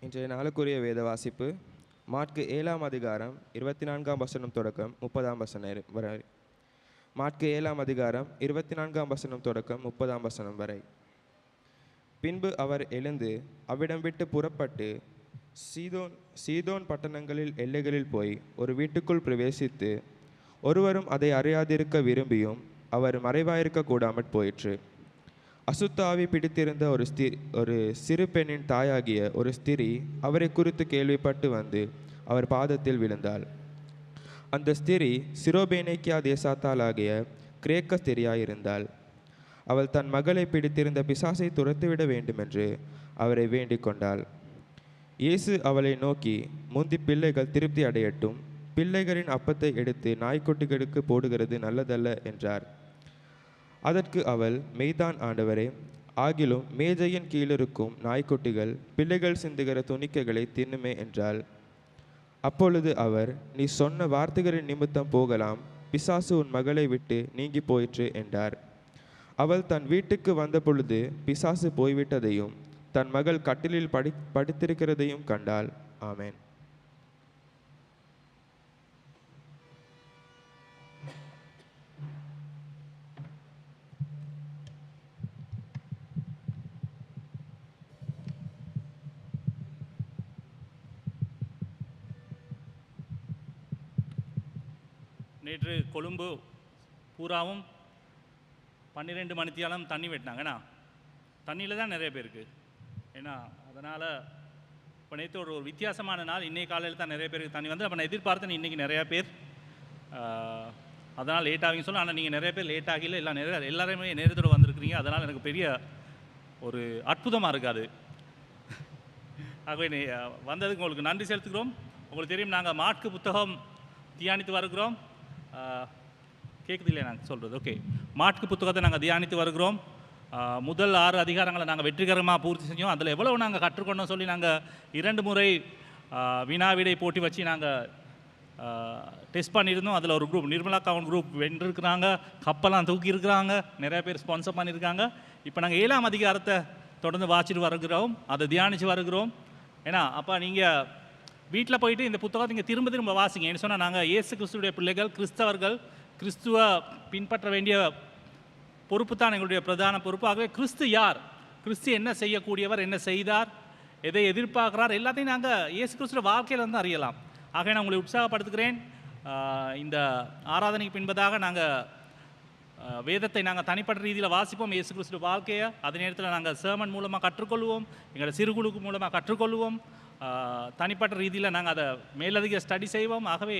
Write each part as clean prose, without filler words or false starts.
இன்றைய நாளுக்குரிய வேத வாசிப்பு மாற்கு 7ஆம் அதிகாரம் 24ஆம் வசனம் தொடக்கம் 30ஆம் வசனம் வரை. மாற்கு 7ஆம் அதிகாரம் 24ஆம் வசனம் தொடக்கம் 30ஆம் வசனம் வரை. பின்பு அவர் எழுந்து அவ்விடம் விட்டு புறப்பட்டு சீதோன் பட்டணங்களில் எல்லைகளில் போய் ஒரு வீட்டுக்குள் பிரவேசித்து ஒருவரும் அதை அறியாதிருக்க விரும்பியும் அவர் மறைவாயிருக்க கூடாமற் போயிற்று. அசுத்த ஆவி பிடித்திருந்த ஒரு சிறு பெண்ணின் தாயாகிய ஒரு ஸ்திரீ அவரை குறித்து கேள்விப்பட்டு வந்து அவர் பாதத்தில் விழுந்தாள். அந்த ஸ்திரீ சிரோபேனேக்கியா தேசத்தாலாகிய கிரேக்க ஸ்திரியாயிருந்தாள். அவள் தன் மகளை பிடித்திருந்த பிசாசை துரத்துவிட வேண்டுமென்று அவரை வேண்டிக் கொண்டாள். இயேசு அவளை நோக்கி, முந்தி பிள்ளைகள் திருப்தி அடையட்டும், பிள்ளைகளின் அப்பத்தை எடுத்து நாய்க்குட்டிகளுக்கு போடுகிறது நல்லதல்ல என்றார். அதற்கு அவள், மெய்தான் ஆண்டவரே, ஆகிலும் மேஜையின் கீழிருக்கும் நாய்க்குட்டிகள் பிள்ளைகள் சிந்துகிற துணிக்கைகளை தின்னுமே என்றாள். அப்பொழுது அவர், நீ சொன்ன வார்த்தைகளின் நிமித்தம் போகலாம், பிசாசு உன் மகளை விட்டு நீங்கி போயிற்று என்றார். அவள் தன் வீட்டுக்கு வந்த பொழுது பிசாசு போய்விட்டதையும் தன் மகள் கட்டிலில் படுத்திருக்கிறதையும் கண்டாள். ஆமென். நேற்று கொழும்பு பூராவும் 12 மணித்தியாலம் தண்ணி வெட்டினாங்கண்ணா. தண்ணியில் தான் நிறைய பேருக்கு ஏன்னா அதனால் இப்போ நேற்று ஒரு வித்தியாசமான நாள். இன்றைக்கு காலையில் தான் நிறைய பேருக்கு தண்ணி வந்து அப்போ நான் எதிர்பார்த்தேன் இன்றைக்கி நிறையா பேர் அதனால் லேட் ஆகின்னு சொல்ல. ஆனால் நீங்கள் நிறைய பேர் லேட் ஆகல, எல்லாருமே நேரத்தோடு வந்திருக்கிறீங்க. அதனால் எனக்கு பெரிய ஒரு அற்புதமாக இருக்காது. ஆகவே வந்ததுக்கு உங்களுக்கு நன்றி செலுத்துகிறோம். உங்களுக்கு தெரியும், நாங்கள் மாற்கு புத்தகம் தியானித்து வருகிறோம். கேட்குது இல்லையா நாங்கள் சொல்கிறது? ஓகே, மாற்கு புத்தகத்தை நாங்கள் தியானித்து வருகிறோம். முதல் 6 அதிகாரங்களை நாங்கள் வெற்றிகரமாக பூர்த்தி செஞ்சோம். அதில் எவ்வளவு நாங்கள் கற்றுக்கொண்டோம் சொல்லி நாங்கள் 2 முறை வினாவிடை போட்டி வச்சு நாங்கள் டெஸ்ட் பண்ணியிருந்தோம். அதில் ஒரு குரூப், நிர்மலா கவுன் குரூப் வென்றிருக்கிறாங்க, கப்பெல்லாம் தூக்கியிருக்கிறாங்க, நிறைய பேர் ஸ்பான்சர் பண்ணியிருக்காங்க. இப்போ நாங்கள் 7ஆம் அதிகாரத்தை தொடர்ந்து வாசிட்டு வருகிறோம், அதை தியானித்து வருகிறோம். ஏன்னா அப்போ நீங்கள் வீட்டில் போயிட்டு இந்த புத்தகத்தை நீங்கள் திரும்ப திரும்ப வாசிங்க. என்ன சொன்னால், நாங்கள் இயேசு கிறிஸ்துடைய பிள்ளைகள், கிறிஸ்தவர்கள், கிறிஸ்துவ பின்பற்ற வேண்டிய பொறுப்பு தான் எங்களுடைய பிரதான பொறுப்பு. ஆகவே கிறிஸ்து யார், கிறிஸ்து என்ன செய்யக்கூடியவர், என்ன செய்தார், எதை எதிர்பார்க்கிறார், எல்லாத்தையும் நாங்கள் இயேசு கிறிஸ்துவ வாழ்க்கையில் வந்து அறியலாம். ஆகவே நான் உங்களை உற்சாகப்படுத்துகிறேன். இந்த ஆராதனைக்கு பின்பதாக நாங்கள் வேதத்தை நாங்கள் தனிப்பட்ட ரீதியில் வாசிப்போம், இயேசு கிறிஸ்துவ வாழ்க்கையை. அதே நேரத்தில் நாங்கள் சேமன் மூலமாக கற்றுக்கொள்வோம், எங்களோட சிறுகுழுக்கு மூலமாக கற்றுக்கொள்வோம். தனிப்பட்ட ரீதியில் நாங்கள் அதை மேலதிக ஸ்டடி செய்வோம். ஆகவே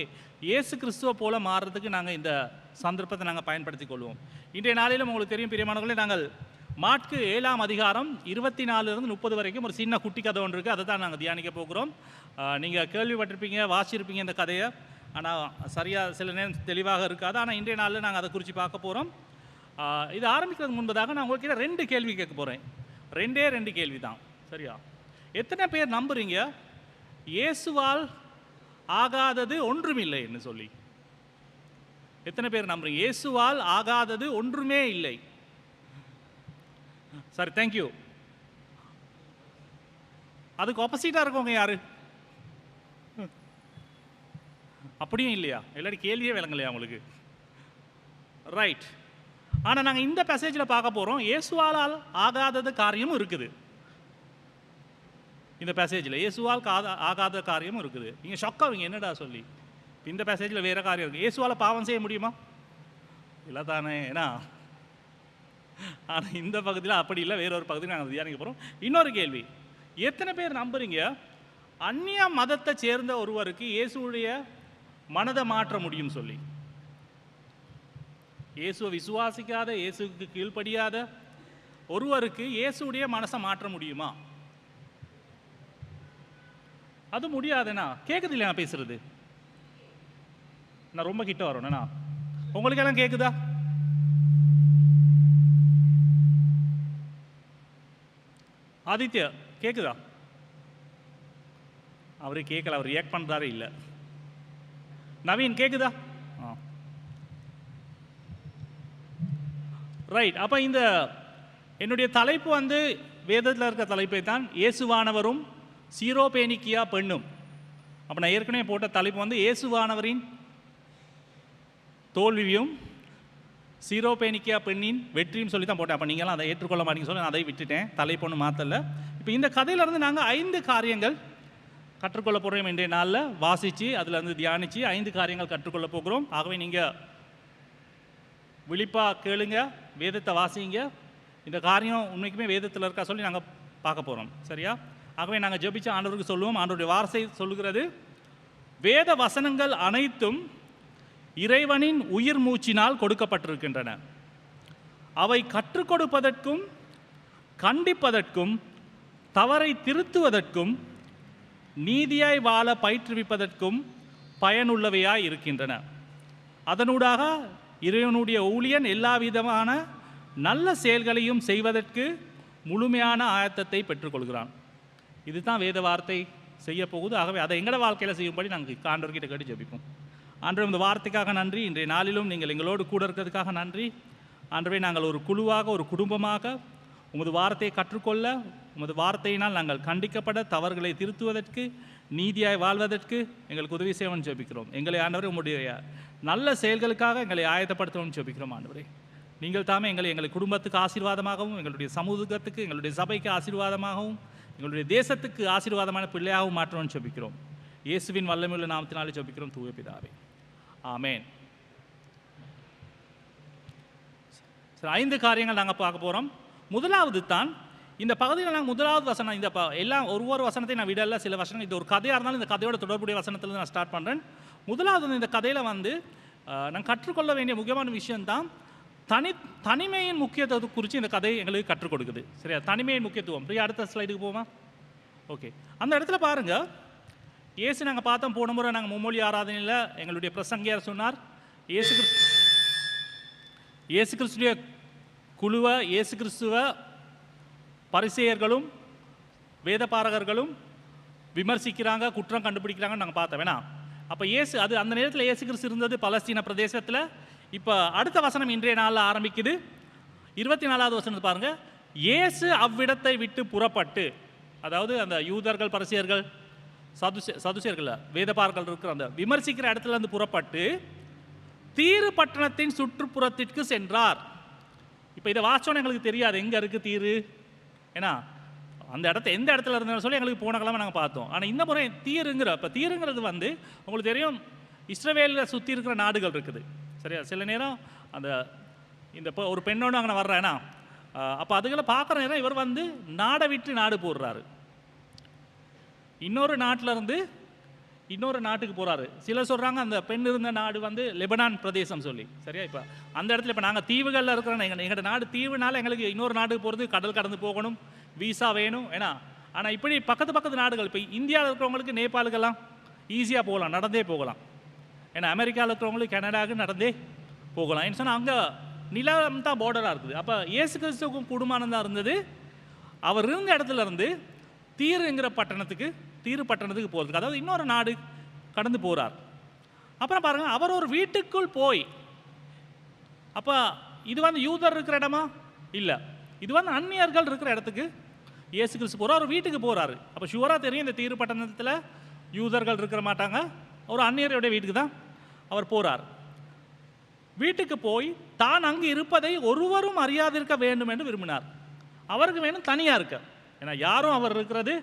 இயேசு கிறிஸ்துவ போல மாறுறதுக்கு நாங்கள் இந்த சந்தர்ப்பத்தை நாங்கள் பயன்படுத்தி கொள்வோம். இன்றைய நாளிலும் உங்களுக்கு தெரியும் பிரியமானவர்களே, நாங்கள் மாற்கு 7ஆம் அதிகாரம் 24 to 30 வரைக்கும் ஒரு சின்ன குட்டி கதை ஒன்று இருக்குது. அதை தான் நாங்கள் தியானிக்க போகிறோம். நீங்கள் கேள்விப்பட்டிருப்பீங்க, வாசிச்சிருப்பீங்க இந்த கதையை. ஆனால் சரியாக சில நேரம் தெளிவாக இருக்காது. ஆனால் இன்றைய நாளில் நாங்கள் அதை குறித்து பார்க்க போகிறோம். இது ஆரம்பிக்கிறதுக்கு முன்பதாக நான் உங்கள்கிட்ட 2 கேள்வி கேட்க போகிறேன். 2 கேள்வி தான், சரியா? எத்தனை பேர் நம்புறீங்க இயேசுவால் ஆகாதது ஒன்றுமில்லை என்று சொல்லி? எத்தனை பேர் நம்புறீங்க இயேசுவால் ஆகாதது ஒன்றுமே இல்லை? சரி, தேங்க்யூ. அதுக்கு ஆப்போசிட்டாக இருக்கவங்க யாரு? அப்படியும் இல்லையா? எல்லாரும் கேள்வியே விளங்கலையா உங்களுக்கு? ரைட். ஆனால் நாங்கள் இந்த பேசேஜில் பார்க்க போகிறோம், இயேசுவால் ஆகாதது காரியமும் இருக்குது. இந்த பேசேஜில் இயேசுவால் ஆகாத காரியமும் இருக்குது. நீங்கள் ஷாக்காவீங்க, என்னடா சொல்லி. இந்த பேசேஜில் வேறு காரியம் இருக்குது. இயேசுவால் பாவம் செய்ய முடியுமா? இல்லை தானே? ஏன்னா ஆனால் இந்த பகுதியில் அப்படி இல்லை, வேறொரு பகுதியில் நாங்கள் தியானிக்க போகிறோம். இன்னொரு கேள்வி, எத்தனை பேர் நம்புறீங்க அந்நிய மதத்தை சேர்ந்த ஒருவருக்கு இயேசுடைய மனதை மாற்ற முடியும் சொல்லி? இயேசுவை விசுவாசிக்காத, இயேசுக்கு கீழ்ப்படியாத ஒருவருக்கு இயேசுடைய மனசை மாற்ற முடியுமா? அது முடியாதுண்ணா. கேட்குது இல்லையா நான் பேசுறது? நான் ரொம்ப கிட்ட வரணும்ண்ணா. உங்களுக்கெல்லாம் கேட்குதா? ஆதித்யா கேட்குதா? அவரு கேட்கல, அவர் ரியாக்ட் பண்ணுறாரு இல்லை. நவீன் கேட்குதா? ரைட். அப்போ இந்த என்னுடைய தலைப்பு வந்து வேதத்தில் இருக்க தலைப்பை தான், இயேசுவானவரும் சீரோபேனிக்கியா பெண்ணும். அப்போ நான் ஏற்கனவே போட்ட தலைப்பு வந்து இயேசுவானவரின் தோல்வியும் சீரோபேனிக்கியா பெண்ணின் வெற்றியும் சொல்லி தான் போட்டேன். அப்போ நீங்களாம் அதை ஏற்றுக்கொள்ள மாட்டீங்கன்னு சொல்லி நான் அதை விட்டுட்டேன், தலைப்பு ஒன்று மாற்றலை. இப்போ இந்த கதையிலேருந்து நாங்கள் 5 காரியங்கள் கற்றுக்கொள்ள போகிறோம். இன்றைய நாளில் வாசித்து அதில் தியானித்து 5 காரியங்கள் கற்றுக்கொள்ள போகிறோம். ஆகவே நீங்கள் விழிப்பாக கேளுங்க, வேதத்தை வாசிங்க. இந்த காரியம் உண்மைக்குமே வேதத்தில் இருக்கா சொல்லி நாங்கள் பார்க்க போகிறோம். சரியா? ஆகவே நாங்கள் ஜெபிச்சு ஆண்டவருக்கு சொல்லுவோம். ஆண்டவருடைய வார்த்தை சொல்லுகிறது, வேத வசனங்கள் அனைத்தும் இறைவனின் உயிர் மூச்சினால் கொடுக்கப்பட்டிருக்கின்றன. அவை கற்றுக் கொடுப்பதற்கும் கண்டிப்பதற்கும் தவறை திருத்துவதற்கும் நீதியாய் வாழ பயிற்றுவிப்பதற்கும் பயனுள்ளவையாய் இருக்கின்றன. அதனூடாக இறைவனுடைய ஊழியன் எல்லா விதமான நல்ல செயல்களையும் செய்வதற்கு முழுமையான ஆயத்தத்தை பெற்றுக்கொள்கிறான். இதுதான் வேத வார்த்தை செய்ய போகுது. ஆகவே அதை எங்களோட வாழ்க்கையில் செய்யும்படி நாங்கள் ஆண்டவர்கிட்ட கேட்டு ஜெபிப்போம். ஆண்டவர் இந்த வார்த்தைக்காக நன்றி. இன்றைய நாளிலும் நீங்கள் எங்களோடு கூட இருக்கிறதுக்காக நன்றி. ஆண்டவரே, நாங்கள் ஒரு குழுவாக, ஒரு குடும்பமாக உமது வார்த்தையை கற்றுக்கொள்ள, உமது வார்த்தையினால் நாங்கள் கண்டிக்கப்பட, தவறுகளை திருத்துவதற்கு, நீதியாய் வாழ்வதற்கு எங்களுக்கு உதவி செய்யணும்னு ஜெபிக்கிறோம். எங்களை ஆண்டவரே உம்முடைய நல்ல செயல்களுக்காக எங்களை ஆயத்தப்படுத்தணும்னு ஜெபிக்கிறோம். ஆண்டவரே, நீங்கள் தாமே எங்களை குடும்பத்துக்கு ஆசீர்வாதமாகவும், எங்களுடைய சமூகத்துக்கு, எங்களுடைய சபைக்கு ஆசீர்வாதமாகவும், எங்களுடைய தேசத்துக்கு ஆசீர்வாதமான பிள்ளையாகவும் மாற்றணும்னு ஜெபிக்கிறோம். இயேசுவின் வல்லமையுள்ள நாமத்தினாலே ஜெபிக்கிறோம் தூய பிதாவே, ஆமேன். சரி, 5 காரியங்கள் நாங்கள் பார்க்க போகிறோம். முதலாவது தான் இந்த பகுதியில் நாங்கள் முதலாவது வசனம், இந்த எல்லாம் ஒவ்வொரு வசனத்தையும் நான் விடல, சில வசனம் இது ஒரு கதையாக இருந்தாலும் இந்த கதையோட தொடர்புடைய வசனத்தில் நான் ஸ்டார்ட் பண்ணுறேன். முதலாவது இந்த கதையில் நான் கற்றுக்கொள்ள வேண்டிய முக்கியமான விஷயம்தான் தனிமையின் முக்கியத்துவத்தை குறித்து இந்த கதை எங்களுக்கு கற்றுக் கொடுக்குது. சரியா? தனிமையின் முக்கியத்துவம். பிரியா, அடுத்த ஸ்லைடுக்கு போமா? ஓகே. அந்த இடத்துல பாருங்கள், இயேசு நாங்கள் பார்த்தோம் போன முறை நாங்கள் மும்மொழி ஆராதனையில் எங்களுடைய பிரசங்கியார் சொன்னார், இயேசு கிறிஸ்துடைய குழுவை, இயேசு கிறிஸ்துவ பரிசேயர்களும் வேதபாரகர்களும் விமர்சிக்கிறாங்க, குற்றம் கண்டுபிடிக்கிறாங்கன்னு நாங்கள் பார்த்தோம். வேணா அப்போ அது அந்த நேரத்தில் இயேசு கிறிஸ்து இருந்தது பலஸ்தீன பிரதேசத்தில். இப்போ அடுத்த வசனம் இன்றைய நாளில் ஆரம்பிக்குது. 24வது வசனத்தை பாருங்கள். இயேசு அவ்விடத்தை விட்டு புறப்பட்டு, அதாவது அந்த யூதர்கள், பரிசேயர்கள், சதுசேயர்கள், வேதபாரர்கள் இருக்கிற அந்த விமர்சிக்கிற இடத்துல இருந்து புறப்பட்டு தீரு பட்டணத்தின் சுற்றுப்புறத்திற்கு சென்றார். இப்போ இதை வாசோன்னு எங்களுக்கு தெரியாது எங்கே இருக்குது தீரு, ஏன்னா அந்த எந்த இடத்துல இருந்தாலும் சொல்லி எங்களுக்கு போன கிழமை நாங்கள் பார்த்தோம். ஆனால் இந்த முறை தீருங்கிறது உங்களுக்கு தெரியும், இஸ்ரவேலில் சுற்றி இருக்கிற நாடுகள் இருக்குது. சரியா? சில நேரம் இந்த ஒரு பெண்ணோடு அங்கே வர்றேன்னா, அப்போ அதுகளை பார்க்குற நேரம் இவர் நாடை விட்டு நாடு போடுறாரு, இன்னொரு நாட்டில் இருந்து இன்னொரு நாட்டுக்கு போகிறாரு. சிலர் சொல்கிறாங்க அந்த பெண் இருந்த நாடு லெபனான் பிரதேசம் சொல்லி. சரியா? இப்போ அந்த இடத்துல இப்போ நாங்கள் தீவுகளில் இருக்கிறோம், எங்களோட நாடு தீவுனால எங்களுக்கு இன்னொரு நாட்டுக்கு போகிறது கடல் கடந்து போகணும், வீசா வேணும். ஏன்னா ஆனால் இப்படி பக்கத்து நாடுகள், இப்போ இந்தியாவில் இருக்கிறவங்களுக்கு நேபாளுக்கெல்லாம் ஈஸியாக போகலாம், நடந்தே போகலாம். ஏன்னா அமெரிக்காவில் இருக்கிறவங்களுக்கு கனடாவுக்கு நடந்தே போகலாம். ஏன்னு சொன்னால் அங்கே நிலம் தான் பார்டராக இருக்குது. அப்போ இயேசு கிறிஸ்துவுக்கும் குடும்பம் தான் இருந்தது. அவர் இருந்த இடத்துல இருந்து தீரு பட்டணத்துக்கு போகிறதுக்கு, அதாவது இன்னொரு நாடு கடந்து போகிறார். அப்புறம் பாருங்கள், அவர் ஒரு வீட்டுக்குள் போய், அப்போ இது யூதர் இருக்கிற இடமா இல்லை, இது அந்நியர்கள் இருக்கிற இடத்துக்கு இயேசு கிறிஸ்து போகிறார், ஒரு வீட்டுக்கு போகிறாரு. அப்போ ஷுவராக தெரியும் இந்த தீரு பட்டணத்தில் யூதர்கள் இருக்கிற மாட்டாங்க, ஒரு அந்நியருடைய வீட்டுக்கு தான் அவர் போகிறார். வீட்டுக்கு போய் தான் அங்கு இருப்பதை ஒருவரும் அறியாதிருக்க வேண்டும் என்று விரும்பினார். அவருக்கு வேணும் தனியாக இருக்க, ஏன்னா யாரும் அவர் இருக்கிறது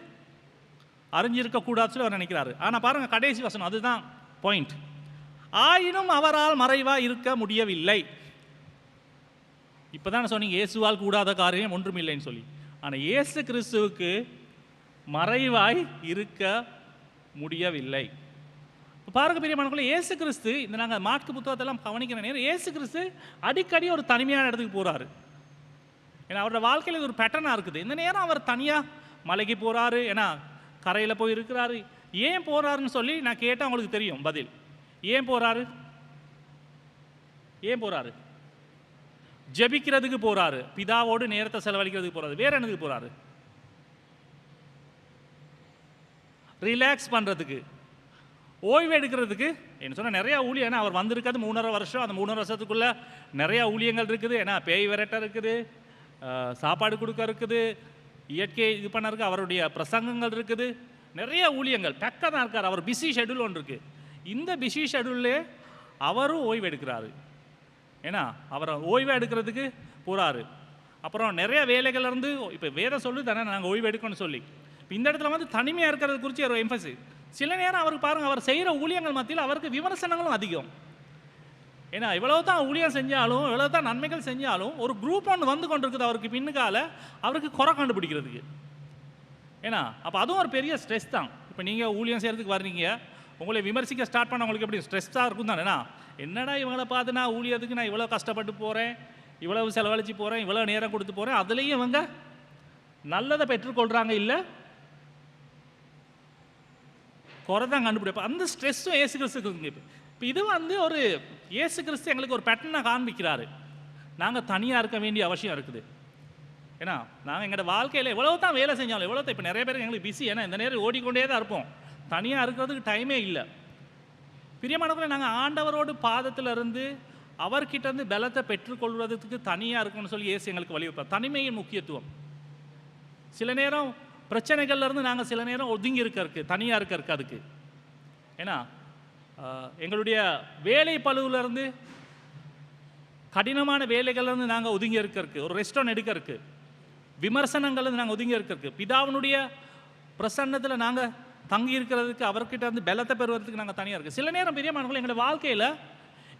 அறிஞ்சிருக்கக்கூடாது சொல்லி அவர் நினைக்கிறாரு. ஆனால் பாருங்கள் கடைசி வசனம், அதுதான் பாயிண்ட். ஆயினும் அவரால் மறைவாக இருக்க முடியவில்லை. இப்போ தான் சொன்னீங்க இயேசுவால் கூடாத காரியம் ஒன்றும் இல்லைன்னு சொல்லி. ஆனால் இயேசு கிறிஸ்துவுக்கு மறைவாய் இருக்க முடியவில்லை. பாருங்க பிரியமானவர்களே, இயேசு கிறிஸ்து இந்த நாங்கள் மாற்கு புத்தகத்தெல்லாம் கவனிக்கிற நேரம் இயேசு கிறிஸ்து அடிக்கடி ஒரு தனிமையான இடத்துக்கு போகிறாரு. ஏன்னா அவரோட வாழ்க்கையில் ஒரு பேட்டர்னாக இருக்குது. இந்த நேரம் அவர் தனியாக மலைக்கு போகிறாரு, ஏன்னா கரையில் போய் இருக்கிறாரு. ஏன் போகிறாருன்னு சொல்லி நான் கேட்டால் அவங்களுக்கு தெரியும் பதில். ஏன் போகிறாரு? ஜெபிக்கிறதுக்கு போகிறாரு, பிதாவோடு நேரத்தை செலவழிக்கிறதுக்கு போகிறாரு. வேற என்னதுக்கு போகிறாரு? ரிலாக்ஸ் பண்ணுறதுக்கு, ஓய்வு எடுக்கிறதுக்கு. என்ன சொன்னால் நிறையா ஊழியம், ஏன்னா அவர் வந்திருக்காது 3.5 வருஷம். அந்த 3.5 வருஷத்துக்குள்ளே நிறையா ஊழியங்கள் இருக்குது. ஏன்னா பேய் விரட்ட இருக்குது, சாப்பாடு கொடுக்க இருக்குது, இயற்கை இது பண்ண இருக்குது, அவருடைய பிரசங்கங்கள் இருக்குது. நிறைய ஊழியங்கள் பக்கம் தான் இருக்கார். அவர் பிஸி ஷெட்யூல் ஒன்று இருக்குது. இந்த பிஸி ஷெட்யூல்லே அவரும் ஓய்வு எடுக்கிறாரு. ஏன்னா அவர் ஓய்வு எடுக்கிறதுக்கு போகிறாரு. அப்புறம் நிறைய வேலைகள் இருந்து இப்போ வேதம் சொல்லி தானே நாங்கள் ஓய்வு எடுக்கணும்னு சொல்லி. இப்போ இந்த இடத்துல வந்து தனிமையாக இருக்கிறது குறித்து ஒரு எம்பசி. சில நேரம் அவருக்கு பாருங்கள், அவர் செய்கிற ஊழியங்கள் மத்தியில் அவருக்கு விமர்சனங்களும் அதிகம். ஏன்னா இவ்வளோ தான் ஊழியம் செஞ்சாலும், இவ்வளோ தான் நன்மைகள் செஞ்சாலும், ஒரு குரூப் ஒன்று வந்து கொண்டு இருக்குது அவருக்கு பின்னுக்கால, அவருக்கு குறை கண்டுபிடிக்கிறதுக்கு. ஏன்னா அப்போ அதுவும் ஒரு பெரிய ஸ்ட்ரெஸ் தான். இப்போ நீங்கள் ஊழியம் செய்கிறதுக்கு வர்றீங்க, உங்களை விமர்சிக்க ஸ்டார்ட் பண்ண உங்களுக்கு எப்படி ஸ்ட்ரெஸ்ஸாக இருக்கும் தானேண்ணா. என்னடா இவங்களை பார்த்து நான் ஊழியத்துக்கு நான் இவ்வளோ கஷ்டப்பட்டு போகிறேன், இவ்வளவு செலவழித்து போகிறேன், இவ்வளோ நேரம் கொடுத்து போகிறேன், அதுலேயும் இவங்க நல்லதை பெற்றுக்கொள்கிறாங்க, இல்லை குறை தான் கண்டுபிடிப்போம். அந்த ஸ்ட்ரெஸ்ஸும் ஏசு கிறிஸ்துக்கு இருக்குங்க. இப்போ இது வந்து ஒரு ஏசு கிறிஸ்து எங்களுக்கு ஒரு பேட்டர்னை காண்பிக்கிறாரு. நாங்கள் தனியாக இருக்க வேண்டிய அவசியம் இருக்குது. ஏன்னா நாங்கள் எங்களோட வாழ்க்கையில் எவ்வளோ தான் வேலை செஞ்சாலும், எவ்வளோ தான் இப்போ நிறைய பேருக்கு எங்களுக்கு பிஸி, ஏன்னா இந்த நேரம் ஓடிக்கொண்டே தான் இருப்போம், தனியாக இருக்கிறதுக்கு டைமே இல்லை. பிரியமானவர்களே, நாங்கள் ஆண்டவரோடு பாதத்தில் இருந்து அவர்கிட்டருந்து பலத்தை பெற்றுக்கொள்வதற்கு தனியாக இருக்கணும்னு சொல்லி ஏசு எங்களுக்கு வலியுறுத்தார். தனிமையின் முக்கியத்துவம். சில நேரம் பிரச்சனைகள்லேருந்து நாங்கள் சில நேரம் ஒதுங்கி இருக்கிறதுக்கு, தனியாக இருக்கிறதுக்கு. அதுக்கு ஏன்னா எங்களுடைய வேலை பளுவிலேருந்து, கடினமான வேலைகள்லேருந்து நாங்கள் ஒதுங்கி இருக்கிறதுக்கு, ஒரு ரெஸ்டாரண்ட் எடுக்கிறதுக்கு, விமர்சனங்கள்லேருந்து நாங்கள் ஒதுங்கி இருக்கிறதுக்கு, பிதாவினுடைய பிரசன்னத்தில் நாங்கள் தங்கி இருக்கிறதுக்கு, அவர்கிட்ட இருந்து பலத்தை பெறுவதற்கு நாங்கள் தனியாக இருக்குது. சில நேரம் பிரியமானவர்கள், எங்களுடைய வாழ்க்கையில்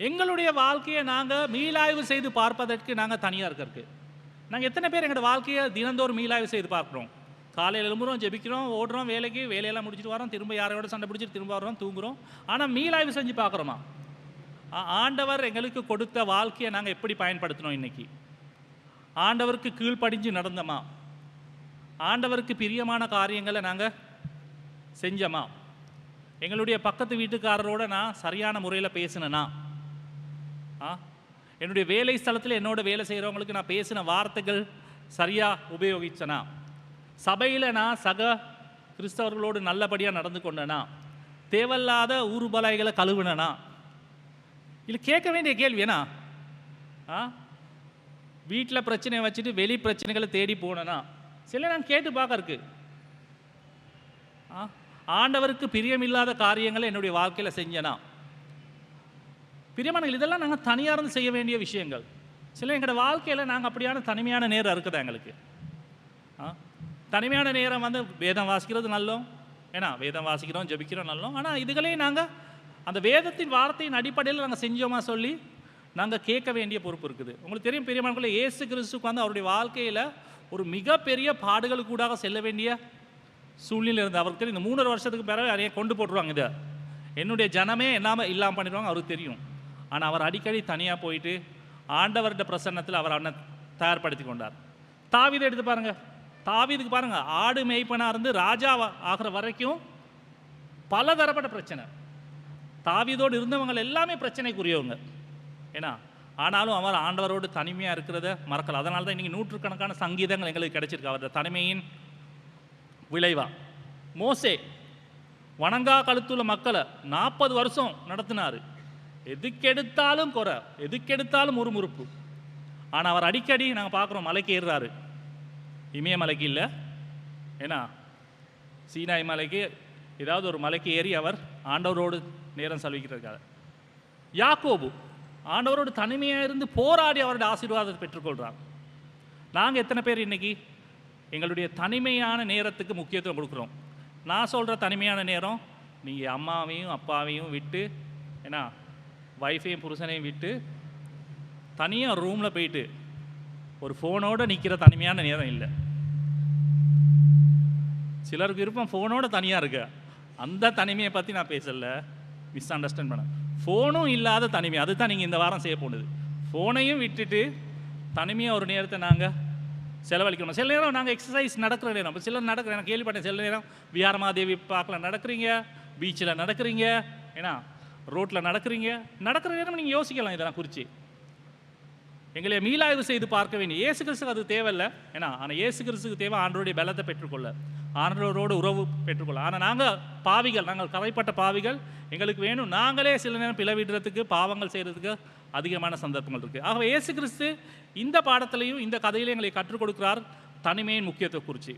எங்களுடைய வாழ்க்கையை நாங்கள் மீளாய்வு செய்து பார்ப்பதற்கு நாங்கள் தனியாக இருக்கிறதுக்கு. நாங்கள் எத்தனை பேர் எங்களோட வாழ்க்கையை தினந்தோறும் மீளாய்வு செய்து பார்க்குறோம்? காலையில் எழும்புறோம், ஜெபிக்கிறோம், ஓடுறோம், வேலைக்கு வேலையெல்லாம் முடிச்சுட்டு வரோம், திரும்ப யாரையோட சண்டை பிடிச்சிட்டு திரும்ப வரோம், தூங்குறோம். ஆனால் மீளாய்வு செஞ்சு பார்க்குறோமா? ஆண்டவர் எங்களுக்கு கொடுத்த வாழ்க்கையை நாங்கள் எப்படி பயன்படுத்தினோம்? இன்றைக்கி ஆண்டவருக்கு கீழ்ப்படிஞ்சு நடந்தோமா? ஆண்டவருக்கு பிரியமான காரியங்களை நாங்கள் செஞ்சோமா? எங்களுடைய பக்கத்து வீட்டுக்காரரோட நான் சரியான முறையில் பேசினேனா? என்னுடைய வேலை ஸ்தலத்தில் என்னோட வேலை செய்கிறவங்களுக்கு நான் பேசின வார்த்தைகள் சரியாக உபயோகிச்சனா? சபையில் நான் சக கிறிஸ்தவர்களோடு நல்லபடியாக நடந்து கொண்டேனா? தேவையில்லாத ஊர்வலைகளை கழுவினனா? இல்லை கேட்க வேண்டிய கேள்வி. ஏன்னா வீட்டில் பிரச்சனையை வச்சுட்டு வெளி பிரச்சனைகளை தேடி போனேனா? சில நான் கேட்டு பார்க்க இருக்கு. ஆண்டவருக்கு பிரியமில்லாத காரியங்களை என்னுடைய வாழ்க்கையில் செஞ்சேனா? பிரியமானங்கள், இதெல்லாம் நாங்கள் தனியாக இருந்து செய்ய வேண்டிய விஷயங்கள். சில எங்களோட வாழ்க்கையில் நாங்கள் அப்படியான தனிமையான நேரம் இருக்குதா எங்களுக்கு? தனிமையான நேரம் வந்து வேதம் வாசிக்கிறது நல்லோம். ஏன்னா வேதம் வாசிக்கிறோம், ஜபிக்கிறோம் நல்லோம். ஆனால் இதுகளே நாங்கள் அந்த வேதத்தின் வார்த்தையின் அடிப்படையில் நாங்கள் செஞ்சோமா சொல்லி நாங்கள் கேட்க வேண்டிய பொறுப்பு இருக்குது. உங்களுக்கு தெரியும் பிரியமானவர்களே, இயேசு கிறிஸ்துக்கு வந்து அவருடைய வாழ்க்கையில் ஒரு மிகப்பெரிய பாடுகளுக்கு கூடாக செல்ல வேண்டிய சூழ்நிலை இருந்தது. அவருக்கு தெரியும், இந்த 3 வருஷத்துக்கு பிறகு நிறைய கொண்டு போட்டுருவாங்க, இதை என்னுடைய ஜனமே என்னாமல் இல்லாமல் பண்ணிடுவாங்க, அவருக்கு தெரியும். ஆனால் அவர் அடிக்கடி தனியாக போயிட்டு ஆண்டவர்கிட்ட பிரசன்னத்தில் அவர் அவனை தயார்படுத்தி கொண்டார். தாவீதை எடுத்து பாருங்கள். தாவீதுக்கு பாருங்கள், ஆடு மேய்ப்பனாக இருந்து ராஜா ஆகிற வரைக்கும் பல தரப்பட்ட பிரச்சனை. தாவீதோடு இருந்தவங்க எல்லாமே பிரச்சனைக்குரியவங்க. ஏன்னா ஆனாலும் அவர் ஆண்டவரோடு தனிமையாக இருக்கிறத மறக்கல. அதனால தான் இன்றைக்கி நூற்றுக்கணக்கான சங்கீதங்கள் எங்களுக்கு கிடைச்சிருக்கு அவருடைய தனிமையின் விளைவா. மோசே வணங்கா கழுத்துள்ள மக்களை 40 வருஷம் நடத்தினார். எதுக்கெடுத்தாலும் குறை, எதுக்கெடுத்தாலும் முறுமுறுப்பு. ஆனால் அவர் அடிக்கடி நாங்கள் பார்க்குறோம் மலைக்கு ஏறுறாரு. இமயமலைக்கு இல்லை, ஏன்னா சீனாய் மலைக்கு ஏதாவது ஒரு மலைக்கு ஏறி அவர் ஆண்டவரோடு நேரம் செலவிக்கிறதுக்காக. யாக்கோபு ஆண்டவரோடு தனிமையாக இருந்து போராடி அவருடைய ஆசீர்வாதத்தை பெற்றுக்கொள்கிறார். நாங்கள் எத்தனை பேர் இன்றைக்கி எங்களுடைய தனிமையான நேரத்துக்கு முக்கியத்துவம் கொடுக்குறோம்? நான் சொல்கிற தனிமையான நேரம், நீங்கள் அம்மாவையும் அப்பாவையும் விட்டு, ஏன்னா வைஃபையும் புருஷனையும் விட்டு தனியாக ரூமில் போயிட்டு ஒரு ஃபோனோடு நிற்கிற தனிமையான நேரம் இல்லை. சிலருக்கு விருப்பம் ஃபோனோட தனியாக இருக்கு. அந்த தனிமையை பற்றி நான் பேசலை, மிஸ் அண்டர்ஸ்டாண்ட் பண்ண. ஃபோனும் இல்லாத தனிமை, அதுதான் நீங்கள் இந்த வாரம் செய்ய போனது. ஃபோனையும் விட்டுட்டு தனிமையாக ஒரு நேரத்தை நாங்கள் செலவழிக்கணும். சில நேரம் நாங்கள் எக்ஸசைஸ் நடக்கிற நேரம், இப்போ சிலர் நடக்கிற, நான் கேள்விப்பட்டேன், சில நேரம் விஹாரமாதேவி பார்க்கல நடக்கிறீங்க, பீச்சில் நடக்கிறீங்க, ஏன்னா ரோட்டில் நடக்கிறீங்க. நடக்கிற நேரம் நீங்கள் யோசிக்கலாம் இதெல்லாம் குறித்து. எங்களை மீளாய்வு செய்து பார்க்க வேண்டிய இயேசு கிறிஸ்துக்கு அது தேவையில்லை. ஏன்னா ஆனால் இயேசு கிறிஸ்துக்கு தேவை ஆண்டவருடைய பலத்தை பெற்றுக்கொள்ள, ஆண்டவரோடு உறவு பெற்றுக்கொள்ள. ஆனால் நாங்கள் பாவிகள், நாங்கள் கரைப்பட்ட பாவிகள், எங்களுக்கு வேணும் நாங்களே சில நேரம் பிளவிடுறதுக்கு, பாவங்கள் செய்கிறதுக்கு அதிகமான சந்தர்ப்பங்கள் இருக்குது. ஆகவே இயேசு கிறிஸ்து இந்த பாடத்திலையும் இந்த கதையிலையும் எங்களை கற்றுக் கொடுக்கிறார் தனிமையின் முக்கியத்துவம் குறித்து.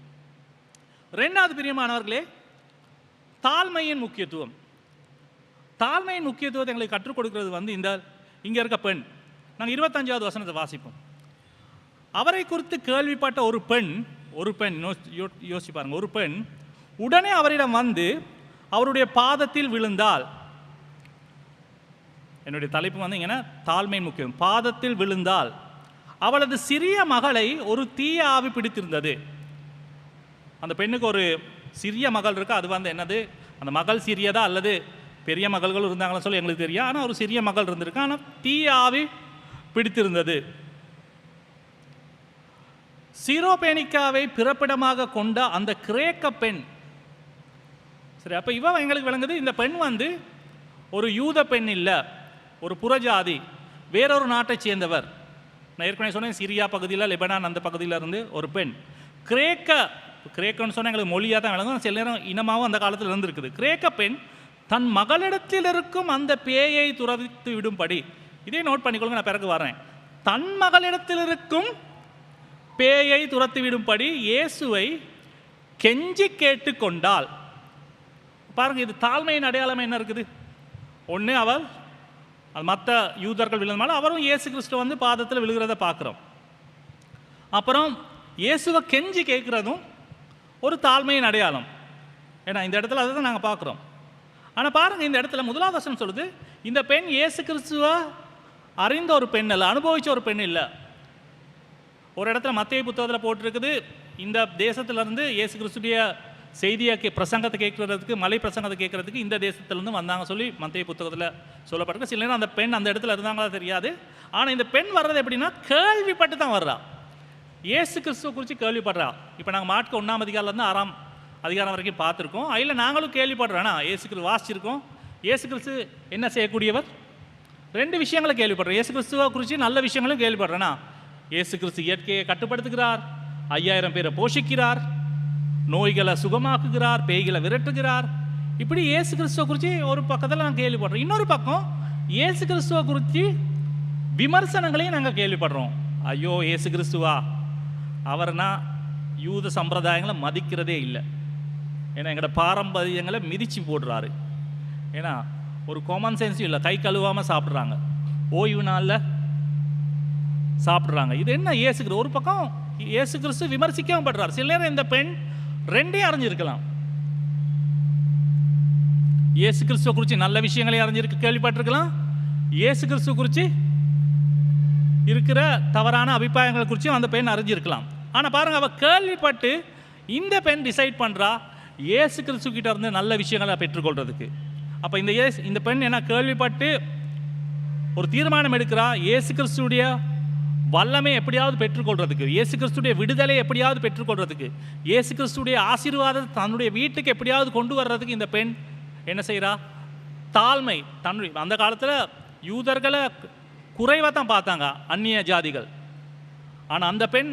2வது பிரியமானவர்களே, தாழ்மையின் முக்கியத்துவம். தாழ்மையின் முக்கியத்துவத்தை எங்களுக்கு கற்றுக் கொடுக்கிறது வந்து இந்த இங்கே இருக்க பெண். நாங்கள் 25வது வசனத்தை வாசிப்போம். அவரை குறித்து கேள்விப்பட்ட ஒரு பெண் யோசிச்சு பாருங்க, ஒரு பெண் உடனே அவரிடம் வந்து அவருடைய பாதத்தில் விழுந்தாள். என்னுடைய தலைப்பு வந்து இங்கே தாழ்மை முக்கியம். பாதத்தில் விழுந்தாள். அவளது சிறிய மகளை ஒரு தீய ஆவி பிடித்திருந்தது. அந்த பெண்ணுக்கு ஒரு சிறிய மகள் இருக்கு. அது வந்து என்னது, அந்த மகள் சிறியதா அல்லது பெரிய மகள்கள் இருந்தாங்களா சொல்லி எங்களுக்கு தெரியும். ஆனால் ஒரு சிறிய மகள் இருந்திருக்கு. ஆனால் தீய ஆவி பிடித்திருந்தது. சீரோபேனிக்காவை பிறப்பிடமாக கொண்ட அந்த கிரேக்க பெண். சரி, அப்போ இவ எங்களுக்கு விளங்குது, இந்த பெண் வந்து ஒரு யூத பெண் இல்லை, ஒரு புறஜாதி, வேறொரு நாட்டை சேர்ந்தவர். நான் ஏற்கனவே சொன்னேன், சிரியா பகுதியில், லெபனான் அந்த பகுதியில் இருந்து ஒரு பெண். கிரேக்கன்னு சொன்னால் எங்களுக்கு மொழியாக தான் விளங்கும், சில நேரம் இனமாகவும் அந்த காலத்தில் இருந்திருக்குது. கிரேக்க பெண் தன் மகளிடத்தில் இருக்கும் அந்த பேயை துரவித்து விடும்படி, இதே நோட் பண்ணிக்கொள்ளுங்க, நான் பிறகு வரேன். தன் மகளிடத்தில் இருக்கும் பேயை துரத்தி விடும்படி இயேசுவை கெஞ்சி கேட்டு கொண்டாள். பாருங்க, இது தாழ்மையின் அடையாளம் என்ன இருக்குது? ஒன்று, அவள் மற்ற யூதர்கள் விழுந்தனால அவரும் இயேசு கிறிஸ்து வந்து பாதத்தில் விழுகிறத பார்க்குறோம். அப்புறம் இயேசுவை கெஞ்சி கேட்குறதும் ஒரு தாழ்மையின் அடையாளம். ஏன்னா இந்த இடத்துல அதை தான் நாங்கள் பார்க்குறோம். ஆனால் பாருங்கள், இந்த இடத்துல முதலாவது வசனம் சொல்லுது, இந்த பெண் இயேசு கிறிஸ்துவை அறிந்த ஒரு பெண் இல்லை, அனுபவித்த ஒரு பெண் இல்லை. ஒரு இடத்துல மத்தேயு புத்தகத்தில் போட்டிருக்குது, இந்த தேசத்திலிருந்து இயேசு கிறிஸ்துடைய செய்தியை பிரசங்கத்தை கேட்கறதுக்கு, மலை பிரசங்கத்தை கேட்கறதுக்கு இந்த தேசத்திலிருந்து வந்தாங்க சொல்லி மத்தேயு புத்தகத்தில் சொல்லப்பட்டிருக்கு. சில நேரம் அந்த பெண் அந்த இடத்துல இருந்தாங்களா தெரியாது. ஆனால் இந்த பெண் வர்றது எப்படின்னா, கேள்விப்பட்டு தான் வர்றா, இயேசு கிறிஸ்துவை குறித்து கேள்விப்படுறா. இப்போ நாங்கள் மாட்கு 1ஆம் அதிகாரம்லேருந்து 6ஆம் அதிகாரம் வரைக்கும் பார்த்துருக்கோம். அதில் நாங்களும் கேள்விப்படுறோன்னா இயேசு கிறிஸ்து வாசிச்சிருக்கோம். இயேசு கிறிஸ்து என்ன செய்யக்கூடியவர்? 2 விஷயங்களை கேள்விப்படுறோம். இயேசு கிறிஸ்துவை குறித்து நல்ல விஷயங்களும் கேள்விப்படுறேன்னா, இயேசு கிறிஸ்து இயற்கையை கட்டுப்படுத்துகிறார், 5000 பேரை போஷிக்கிறார், நோய்களை சுகமாக்குகிறார், பேய்களை விரட்டுகிறார். இப்படி இயேசு கிறிஸ்துவை குறித்து ஒரு பக்கத்தில் நாங்கள் கேள்விப்படுறோம். இன்னொரு பக்கம் இயேசு கிறிஸ்துவை குறித்து விமர்சனங்களையும் நாங்கள் கேள்விப்படுறோம். ஐயோ, இயேசு கிறிஸ்துவா, அவர்னா யூத சம்பிரதாயங்களை மதிக்கிறதே இல்லை, ஏன்னா எங்களோட பாரம்பரியங்களை மிதித்து போடுறாரு. ஏன்னா ஒரு காமன் சென்ஸும் இல்லை, கை கழுவாமல் சாப்பிட்றாங்க, ஓய்வு நாளில் சாப்பிட்றாங்க. இது என்ன இயேசு கிறிஸ்து? ஒரு பக்கம் இயேசு கிறிஸ்து விமர்சிக்கவும் படுறார். சில நேரம் இந்த பெண் 2ஐயும் அறிஞ்சிருக்கலாம். இயேசு கிறிஸ்துவ குறித்து நல்ல விஷயங்களை அறிஞ்சிருக்கு, கேள்விப்பட்டிருக்கலாம். இயேசு கிறிஸ்துவ குறித்து இருக்கிற தவறான அபிப்பிராயங்களை குறித்தும் அந்த பெண் அறிஞ்சிருக்கலாம். ஆனால் பாருங்கள், அவள் கேள்விப்பட்டு இந்த பெண் டிசைட் பண்ணுறா இயேசு கிறிஸ்து கிட்ட இருந்து நல்ல விஷயங்களை பெற்றுக்கொள்றதுக்கு. அப்போ இந்த பெண் என்ன கேள்விப்பட்டு ஒரு தீர்மானம் எடுக்கிறா, இயேசு கிறிஸ்துடைய வல்லமை எப்படியாவது பெற்றுக்கொள்றதுக்கு, இயேசு கிறிஸ்துடைய விடுதலை எப்படியாவது பெற்றுக்கொள்றதுக்கு, இயேசு கிறிஸ்துடைய ஆசீர்வாதத்தை தன்னுடைய வீட்டுக்கு எப்படியாவது கொண்டு வர்றதுக்கு இந்த பெண் என்ன செய்கிறா? தாழ்மை. தன்னுடைய அந்த காலத்தில் யூதர்களை குறைவாக தான் பார்த்தாங்க அந்நிய ஜாதிகள். ஆனால் அந்த பெண்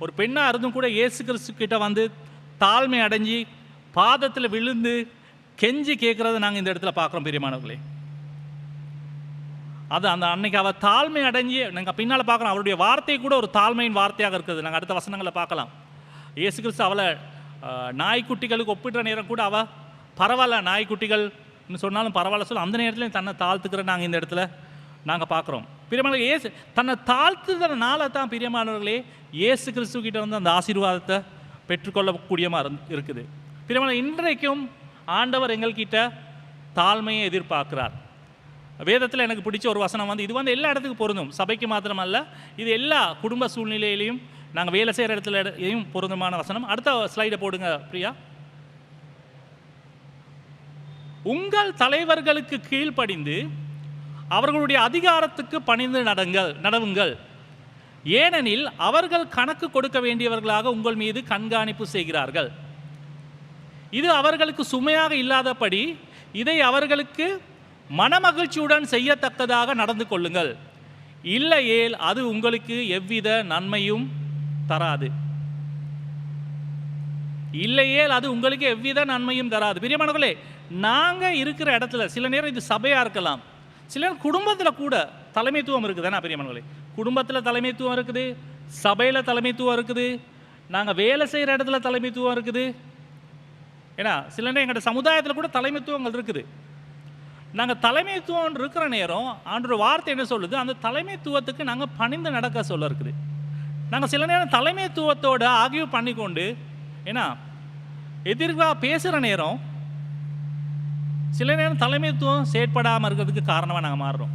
ஒரு பெண்ணாக இருந்தும் கூட இயேசு கிறிஸ்து கிட்ட வந்து தாழ்மை அடைஞ்சி பாதத்தில் விழுந்து கெஞ்சி கேட்குறத நாங்கள் இந்த இடத்துல பார்க்குறோம் பிரியமானவர்களே. அது அந்த அன்னைக்கு அவள் தாழ்மை அடைஞ்சி நாங்கள் பின்னால் பார்க்குறோம். அவருடைய வார்த்தை கூட ஒரு தாழ்மையின் வார்த்தையாக இருக்குது. நாங்கள் அடுத்த வசனங்களை பார்க்கலாம். இயேசு கிறிஸ்து அவளை நாய்க்குட்டிகளுக்கு ஒப்பிடுற நேரம் கூட அவள் பரவாயில்ல, நாய்க்குட்டிகள்னு சொன்னாலும் பரவாயில்ல சொல்ல அந்த நேரத்துலையும் தன்னை தாழ்த்துக்கிற நாங்கள் இந்த இடத்துல நாங்கள் பார்க்குறோம். பிரியமானவர்களே, இயேசு தன்னை தாழ்த்துறதுனால தான் பிரியமானவர்களே இயேசு கிறிஸ்து கிட்ட வந்து அந்த ஆசீர்வாதத்தை பெற்றுக்கொள்ளக்கூடியமாக இருக்குது. பிரியமானவர்களே, இன்றைக்கும் ஆண்டவர் எங்கள்கிட்ட தாழ்மையை எதிர்பார்க்கிறார். வேதத்தில் எனக்கு பிடிச்ச ஒரு வசனம் வந்து, இது வந்து எல்லா இடத்துக்கும் பொருந்தும், சபைக்கு மாத்திரமல்ல, இது எல்லா குடும்ப சூழ்நிலையிலையும், நாங்கள் வேலை செய்கிற இடத்துலையும் பொருந்தமான வசனம். அடுத்த ஸ்லைடை போடுங்க பிரியா. உங்கள் தலைவர்களுக்கு கீழ்ப்படிந்து அவர்களுடைய அதிகாரத்துக்கு பணிந்து நடவுங்கள், ஏனெனில் அவர்கள் கணக்கு கொடுக்க வேண்டியவர்களாக உங்கள் மீது கண்காணிப்பு செய்கிறார்கள். இது அவர்களுக்கு சுமையாக இல்லாதபடி இதை அவர்களுக்கு மனமகிழ்ச்சியுடன் செய்யத்தக்கதாக நடந்து கொள்ளுங்கள், இல்லையேல் அது உங்களுக்கு எவ்வித நன்மையும் தராது. இல்லையேல் அது உங்களுக்கு எவ்வித நன்மையும் தராது. பிரியமானவர்களே, நாங்கள் இருக்கிற இடத்துல சில நேரம் இது சபையாக இருக்கலாம், சில நேரம் குடும்பத்தில் கூட தலைமைத்துவம் இருக்குது. என்ன பிரியமானவர்களே, குடும்பத்தில் தலைமைத்துவம் இருக்குது, சபையில் தலைமைத்துவம் இருக்குது, நாங்கள் வேலை செய்கிற இடத்துல தலைமைத்துவம் இருக்குது. ஏன்னா சில நேரம் எங்களோட சமுதாயத்தில் கூட தலைமைத்துவங்கள் இருக்குது. நாங்கள் தலைமைத்துவம் இருக்கிற நேரம் ஆண்டோட வார்த்தை என்ன சொல்லுது, அந்த தலைமைத்துவத்துக்கு நாங்கள் பணிந்து நடக்க சொல்ல இருக்குது. நாங்கள் சில நேரம் தலைமைத்துவத்தோடு ஆகிய பண்ணிக்கொண்டு ஏன்னா எதிர்வாக பேசுகிற நேரம் சில நேரம் தலைமைத்துவம் செயற்படாமல் இருக்கிறதுக்கு காரணமாக நாங்கள் மாறுறோம்.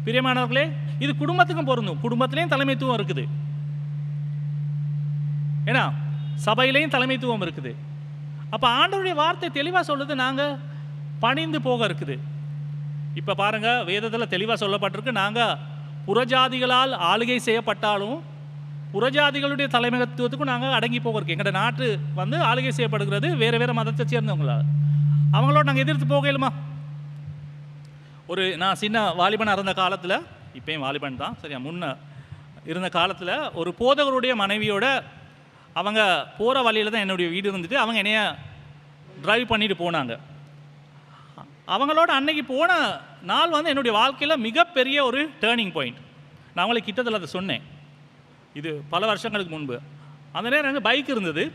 பிரியமானவர்களே, இது குடும்பத்துக்கும் பொருந்தும். குடும்பத்திலையும் தலைமைத்துவம் இருக்குது, ஏன்னா சபையிலையும் தலைமைத்துவம் இருக்குது. அப்போ ஆண்டவருடைய வார்த்தை தெளிவாக சொல்லுது, நாங்கள் பணிந்து போக இருக்குது. இப்போ பாருங்கள், வேதத்தில் தெளிவாக சொல்லப்பட்டிருக்கு, நாங்கள் புறஜாதிகளால் ஆளுகை செய்யப்பட்டாலும் புறஜாதிகளுடைய தலைமைத்துவத்துக்கும் நாங்கள் அடங்கி போக இருக்கு. எங்களோட நாட்டு ஆளுகை செய்யப்படுகிறது வேறு வேறு மதத்தை சேர்ந்தவங்களால். அவங்களோட நாங்கள் எதிர்த்து போகலுமா? நான் சின்ன வாலிபனாக இருந்த காலத்தில், இப்போயும் வாலிபன் தான் சரியா, முன்ன இருந்த காலத்தில் ஒரு போதகருடைய மனைவியோட அவங்க போகிற வழியில் தான் என்னுடைய வீடு இருந்துட்டு அவங்க என்னைய ட்ரைவ் பண்ணிட்டு போனாங்க. அவங்களோட அன்னைக்கு போன நாள் என்னுடைய வாழ்க்கையில் மிகப்பெரிய ஒரு டேர்னிங் பாயிண்ட். நான் அவங்களுக்கு கிட்டத்தில் அதை சொன்னேன், இது பல வருஷங்களுக்கு முன்பு. அந்த நேரம் எனக்கு பைக் இருந்தது.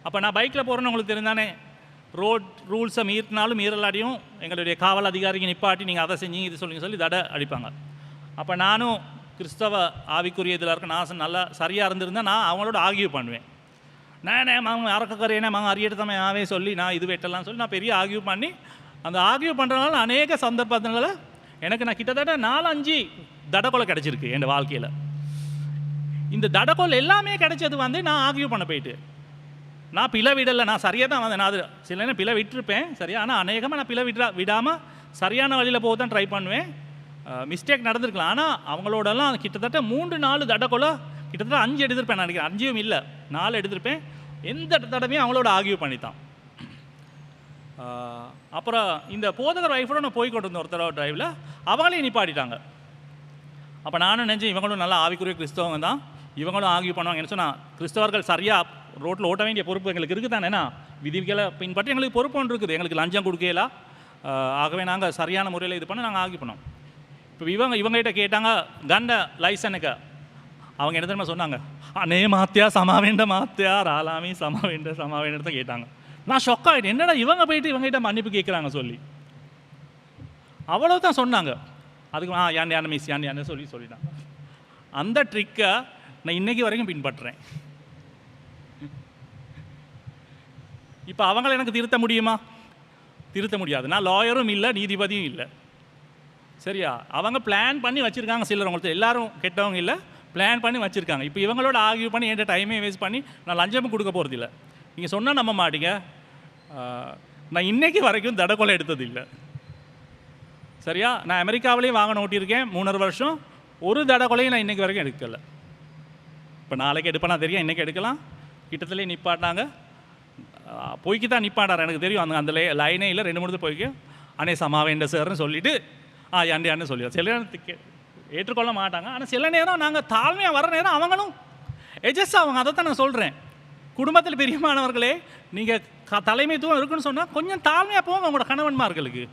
அப்போ நான் பைக்கில் போகிறேன்னு உங்களுக்கு தெரிந்தானே, ரோட் ரூல்ஸை மீறினாலும் மீறலாடியும் எங்களுடைய காவல் அதிகாரிக்கு நிப்பாட்டி நீங்கள் அதை செஞ்சீங்க இது சொல்லுங்க சொல்லி தடை அடிப்பாங்க. அப்போ நானும் கிறிஸ்தவ ஆவிக்குரிய இதில் இருக்க நான் நல்லா சரியாக இருந்திருந்தால் நான் அவங்களோட ஆகியூ பண்ணுவேன். நான் அவங்க அரக்கக்கரையனே அவங்க அறியட்டமே ஆவே சொல்லி நான் இது வெட்டலாம் சொல்லி நான் பெரிய ஆகியூ பண்ணி அந்த ஆகியூ பண்ணுறதுனால அநேக சந்தர்ப்பத்தினால எனக்கு நான் கிட்டத்தட்ட 4-5 தடக்கொலை கிடச்சிருக்கு என் வாழ்க்கையில். இந்த தடக்கொலை எல்லாமே கிடைச்சது நான் ஆகியூ பண்ண போயிட்டு நான் பிழை விடலை. நான் சரியாக தான் நான் அது சில நேரம் பிழை விட்டுருப்பேன் சரியா, ஆனால் அநேகமாக நான் பிழை விடாமல் சரியான வழியில் போக தான் ட்ரை பண்ணுவேன். மிஸ்டேக் நடந்திருக்கலாம். ஆனால் அவங்களோடலாம் கிட்டத்தட்ட 3-4 தடக்கொலை கிட்டத்தட்ட 5 எடுத்திருப்பேன். நான் நினைக்கிறேன் 5ம் இல்லை 4 எடுத்திருப்பேன். எந்த தடவையும் அவங்களோட ஆகியூ பண்ணித்தான். அப்புறம் இந்த போதகர் ஒய்ஃபோட நான் போய் கொண்டு வந்தேன் ஒரு தடவை டிரைவில், அவங்களையும் நிப்பாட்டிட்டாங்க. அப்போ நானும் நினச்சேன் இவங்களும் நல்லா ஆவிக்குரிய கிறிஸ்தவங்க தான், இவங்களும் ஆகியூ பண்ணுவாங்க. என்ன சொன்னால் கிறிஸ்தவர்கள் சரியாக ரோட்டில் ஓட்ட வேண்டிய பொறுப்பு எங்களுக்கு இருக்குது தானே, ஏன்னா விதிகளை பின்பற்றி எங்களுக்கு பொறுப்பு ஒன்று இருக்குது, எங்களுக்கு லஞ்சம் கொடுக்கலாம். ஆகவே நாங்கள் சரியான முறையில் இது பண்ண நாங்கள் ஆகியூ பண்ணோம். இப்போ இவங்ககிட்ட கேட்டாங்க கண்ட லைசனுக்கு, அவங்க என்ன தெரியுமா சொன்னாங்க, அனே மாத்தியா சமாவேண்ட மாத்தியா ராலாமி சமாவேண்டத்தை கேட்டாங்க. நான் ஷொக் ஆகிட்டேன், என்னடா இவங்க போயிட்டு இவங்ககிட்ட மன்னிப்பு கேட்குறாங்க சொல்லி. அவ்வளோ தான் சொன்னாங்க. அதுக்கு யான் மிஸ் யான் சொல்லிட்டாங்க. அந்த ட்ரிக்கை நான் இன்றைக்கி வரைக்கும் பின்பற்றுறேன். இப்போ அவங்கள எனக்கு திருத்த முடியுமா? திருத்த முடியாது. நான் லாயரும் இல்லை நீதிபதியும் இல்லை சரியா. அவங்க பிளான் பண்ணி வச்சுருக்காங்க. சிலர் உங்களுக்கு எல்லாரும் கெட்டவங்க இல்லை, பிளான் பண்ணி வச்சுருக்காங்க. இப்போ இவங்களோட ஆகியூ பண்ணி என்கிட்ட டைமே வேஸ்ட் பண்ணி நான் லஞ்சமும் கொடுக்க போகிறதில்ல. நீங்கள் சொன்னால் நம்ப மாட்டீங்க, நான் இன்றைக்கி வரைக்கும் தடக்கொலை எடுத்ததில்லை சரியா. நான் அமெரிக்காவிலையும் வாங்க ஓட்டியிருக்கேன் 3.5 வருஷம், ஒரு தடக்கொலையும் நான் இன்றைக்கி வரைக்கும் எடுக்கலை. இப்போ நாளைக்கு எடுப்பேனா தெரியும், இன்றைக்கி எடுக்கலாம். கிட்டத்துலேயே நிப்பாட்டினாங்க, பொய்க்கு தான் நிப்பாட்டார் எனக்கு தெரியும். அந்த லைனே இல்லை, 2-3 பொய்க்கு அனே சமாவேண்ட சார்னு சொல்லிவிட்டு யாண்டு சொல்லிடுவோம். சில நேரம் ஏற்றுக்கொள்ள மாட்டாங்க. ஆனால் சில நேரம் நாங்கள் தாழ்மையாக வர நேரம் அவங்களும் எஜஸ் அவங்க. அதை தான் நான் சொல்கிறேன். குடும்பத்தில் பெரியமானவர்களே, நீங்கள் தலைமைத்துவம் இருக்குன்னு சொன்னால் கொஞ்சம் தாழ்மையாக போங்க உங்களோட கணவன்மார்களுக்கு.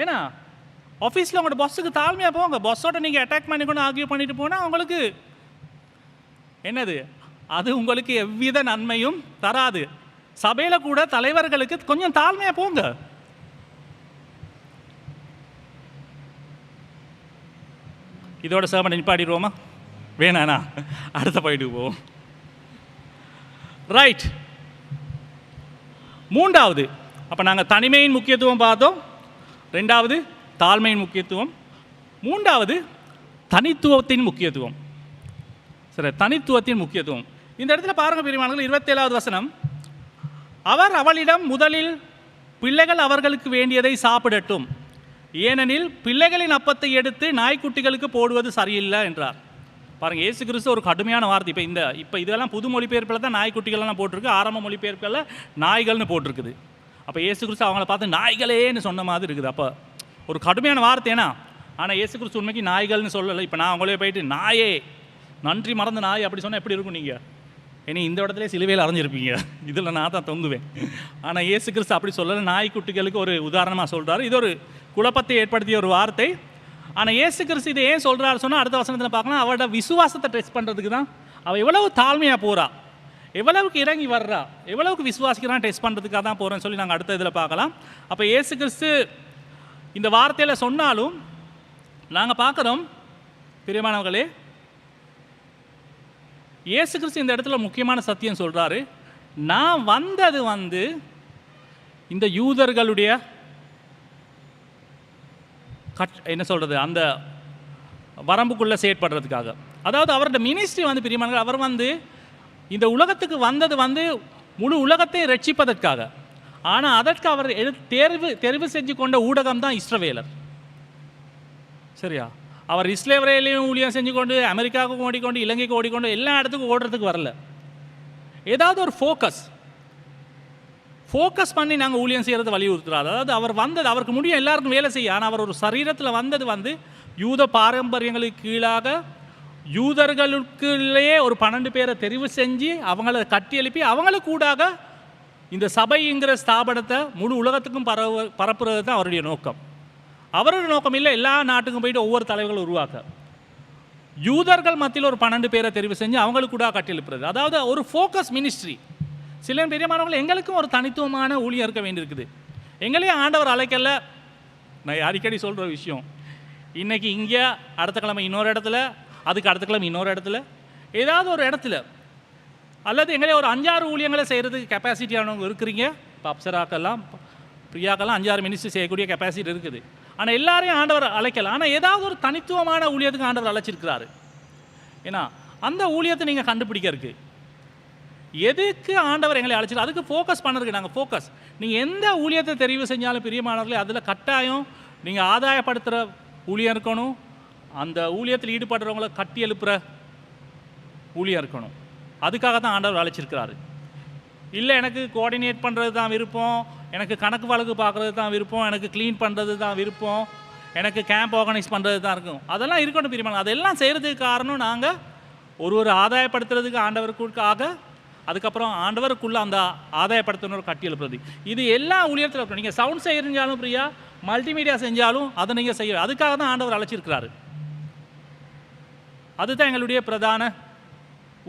ஏன்னா ஆஃபீஸில் உங்களோட பஸ்ஸுக்கு தாழ்மையாக போங்க. பஸ்ஸோட நீங்கள் அட்டாக் பண்ணிக்கொண்டு ஆகியூ பண்ணிட்டு போனால் உங்களுக்கு என்னது, அது உங்களுக்கு எவ்வித நன்மையும் தராது. சபையில் கூட தலைவர்களுக்கு கொஞ்சம் தாழ்மையாக போங்க. இதோட சேவை நிப்பாடிடுவோமா? வேணாண்ணா, அடுத்த போயிட்டு போவோம். ரைட். 3வது, அப்போ நாங்கள் தனிமையின் முக்கியத்துவம் பார்த்தோம். 2வது தாழ்மையின் முக்கியத்துவம். 3வது தனித்துவத்தின் முக்கியத்துவம். சரி, தனித்துவத்தின் முக்கியத்துவம். இந்த இடத்துல பாருங்கள் பிரியமானவர்களே, 27வது வசனம், அவர் அவளிடம் முதலில் பிள்ளைகள் அவர்களுக்கு வேண்டியதை சாப்பிடட்டும், ஏனெனில் பிள்ளைகளின் அப்பத்தை எடுத்து நாய்க்குட்டிகளுக்கு போடுவது சரியில்லை என்றார். பாருங்கள், இயேசு கிறிஸ்து ஒரு கடுமையான வார்த்தை. இப்போ இதெல்லாம் புது மொழிபெயர்ப்பில் தான் நாய்க்குட்டிகள்லாம் போட்டிருக்கு, ஆரம்ப மொழிபெயர்ப்பில் நாய்கள்னு போட்டிருக்குது. அப்போ இயேசு கிறிஸ்து அவங்கள பார்த்து நாய்களேன்னு சொன்ன மாதிரி இருக்குது. அப்போ ஒரு கடுமையான வார்த்தைனா, ஆனால் இயேசு கிறிஸ்து உண்மைக்கு நாய்கள்னு சொல்லலை. இப்போ நான் அவங்களே போயிட்டு நாயே நன்றி மறந்த நாய் அப்படி சொன்னால் எப்படி இருக்கும்? நீங்கள் இனி இந்த இடத்துல சிலுவையில் அரைஞ்சிருப்பீங்க, இதில் நான் தான் தொங்குவேன். ஆனால் இயேசு கிறிஸ்து அப்படி சொல்லலை, நாய்க்குட்டிகளுக்கு ஒரு உதாரணமாக சொல்கிறாரு. இது ஒரு குழப்பத்தை ஏற்படுத்திய ஒரு வார்த்தை. ஆனால் இயேசு கிறிஸ்து இதை ஏன் சொல்கிறாரு சொன்னால், அடுத்த வசனத்தில் பார்க்கலாம், அவரோட விசுவாசத்தை டெஸ்ட் பண்ணுறதுக்கு தான். அவள் எவ்வளவு தாழ்மையாக போகிறா, எவ்வளவுக்கு இறங்கி வர்றா, எவ்வளவுக்கு விசுவாசிக்கிறான் டெஸ்ட் பண்ணுறதுக்காக தான் போகிறேன்னு சொல்லி நாங்கள் அடுத்த இதில் பார்க்கலாம். அப்போ இயேசு கிறிஸ்து இந்த வார்த்தையில் சொன்னாலும் நாங்கள் பார்க்குறோம் பிரியமானவர்களே, இயேசு கிறிஸ்து இந்த இடத்துல முக்கியமான சத்தியம் சொல்கிறாரு. நான் வந்தது இந்த யூதர்களுடைய என்ன சொல்கிறது, அந்த வரம்புக்குள்ளே செயற்படுறதுக்காக. அதாவது அவரோட மினிஸ்ட்ரி பிரியமானவர்கள், அவர் இந்த உலகத்துக்கு வந்தது முழு ஊடகத்தை ரட்சிப்பதற்காக. ஆனால் அதற்கு அவர் தெரிவு செஞ்சு கொண்ட ஊடகம் தான் இஸ்ரவேலர். சரியா? அவர் இஸ்ரேலையும் ஊழியம் செஞ்சு கொண்டு அமெரிக்காவுக்கு ஓடிக்கொண்டு இலங்கைக்கு ஓடிக்கொண்டு எல்லா இடத்துக்கும் ஓடுறதுக்கு வரல. ஏதாவது ஒரு ஃபோக்கஸ் பண்ணி நாங்கள் ஊழியம் செய்கிறது வலியுறுத்துறாரு. அதாவது அவர் அவருக்கு முடியும் எல்லாருக்கும் வேலை செய்ய. ஆனால் அவர் ஒரு சரீரத்தில் வந்தது யூத பாரம்பரியங்களுக்கு கீழாக யூதர்களுக்குள்ளேயே ஒரு 12 பேரை தெரிவு செஞ்சு அவங்கள கட்டி எழுப்பி அவங்களுக்கு கூடாக இந்த சபைங்கிற ஸ்தாபனத்தை முழு உலகத்துக்கும் பரப்புறது தான் அவருடைய நோக்கம். அவரோட நோக்கம் இல்லை எல்லா நாட்டுக்கும் போயிட்டு ஒவ்வொரு தலைவர்களும் உருவாக்க. யூதர்கள் மத்தியில் ஒரு 12 பேரை தெரிவு செஞ்சு அவங்களுக்கு கூட கட்டி எழுப்புறது. அதாவது ஒரு ஃபோக்கஸ் மினிஸ்ட்ரி. சில பெரியமானவர்கள் எங்களுக்கும் ஒரு தனித்துவமான ஊழியம் இருக்க வேண்டியிருக்குது. எங்களையும் ஆண்டவர் அழைக்கல. நான் அடிக்கடி சொல்கிற விஷயம், இன்றைக்கி இங்கே, அடுத்த கிழமை இன்னொரு இடத்துல, அதுக்கு அடுத்த கிழமை இன்னொரு இடத்துல, ஏதாவது ஒரு இடத்துல, அல்லது எங்களே ஒரு 5-6 ஊழியங்களை செய்கிறதுக்கு கெப்பாசிட்டியானவங்க இருக்கிறீங்க. இப்போ அப்சராக்கெல்லாம் பிரியாக்கெல்லாம் 5-6 மினிஸ்ட்ரி செய்யக்கூடிய கெப்பாசிட்டி இருக்குது. ஆனால் எல்லாரையும் ஆண்டவர் அழைக்கல. ஆனால் ஏதாவது ஒரு தனித்துவமான ஊழியத்துக்கு ஆண்டவர் அழைச்சிருக்கிறாரு. ஏன்னா அந்த ஊழியத்தை நீங்கள் கண்டுபிடிக்க இருக்குது. எதுக்கு ஆண்டவர் எங்களை அழைச்சிருக்கு, அதுக்கு ஃபோக்கஸ் பண்ணுறதுக்கு நாங்கள் நீங்கள் எந்த ஊழியத்தை தெரிவு செஞ்சாலும் பிரியமானவர்களே, அதில் கட்டாயம் நீங்கள் ஆதாயப்படுத்துகிற ஊழியம் இருக்கணும். அந்த ஊழியத்தில் ஈடுபடுறவங்களை கட்டி எழுப்புகிற ஊழியம் இருக்கணும். அதுக்காக தான் ஆண்டவர் அழைச்சிருக்கிறாரு. இல்லை எனக்கு கோஆர்டினேட் பண்ணுறது தான் விருப்பம், எனக்கு கணக்கு வழக்கு பார்க்குறது தான் விருப்பம், எனக்கு க்ளீன் பண்ணுறது தான் விருப்பம், எனக்கு கேம்ப் ஆர்கனைஸ் பண்ணுறது தான் இருக்கும், அதெல்லாம் இருக்கணும் பிரியமான. அதெல்லாம் செய்கிறதுக்கு காரணம் நாங்கள் ஒரு ஆதாயப்படுத்துறதுக்கு ஆண்டவருக்காக, அதுக்கப்புறம் ஆண்டவருக்குள்ளே அந்த ஆதாயப்படுத்தணும் கட்டி எழுப்புறது. இது எல்லா ஊழியத்தில் இருக்கணும். நீங்கள் சவுண்ட் செய்யறிஞ்சாலும் பிரியா, மல்டிமீடியா செஞ்சாலும் அதை நீங்கள் செய்ய, அதுக்காக தான் ஆண்டவர் அழைச்சிருக்கிறாரு. அதுதான் எங்களுடைய பிரதான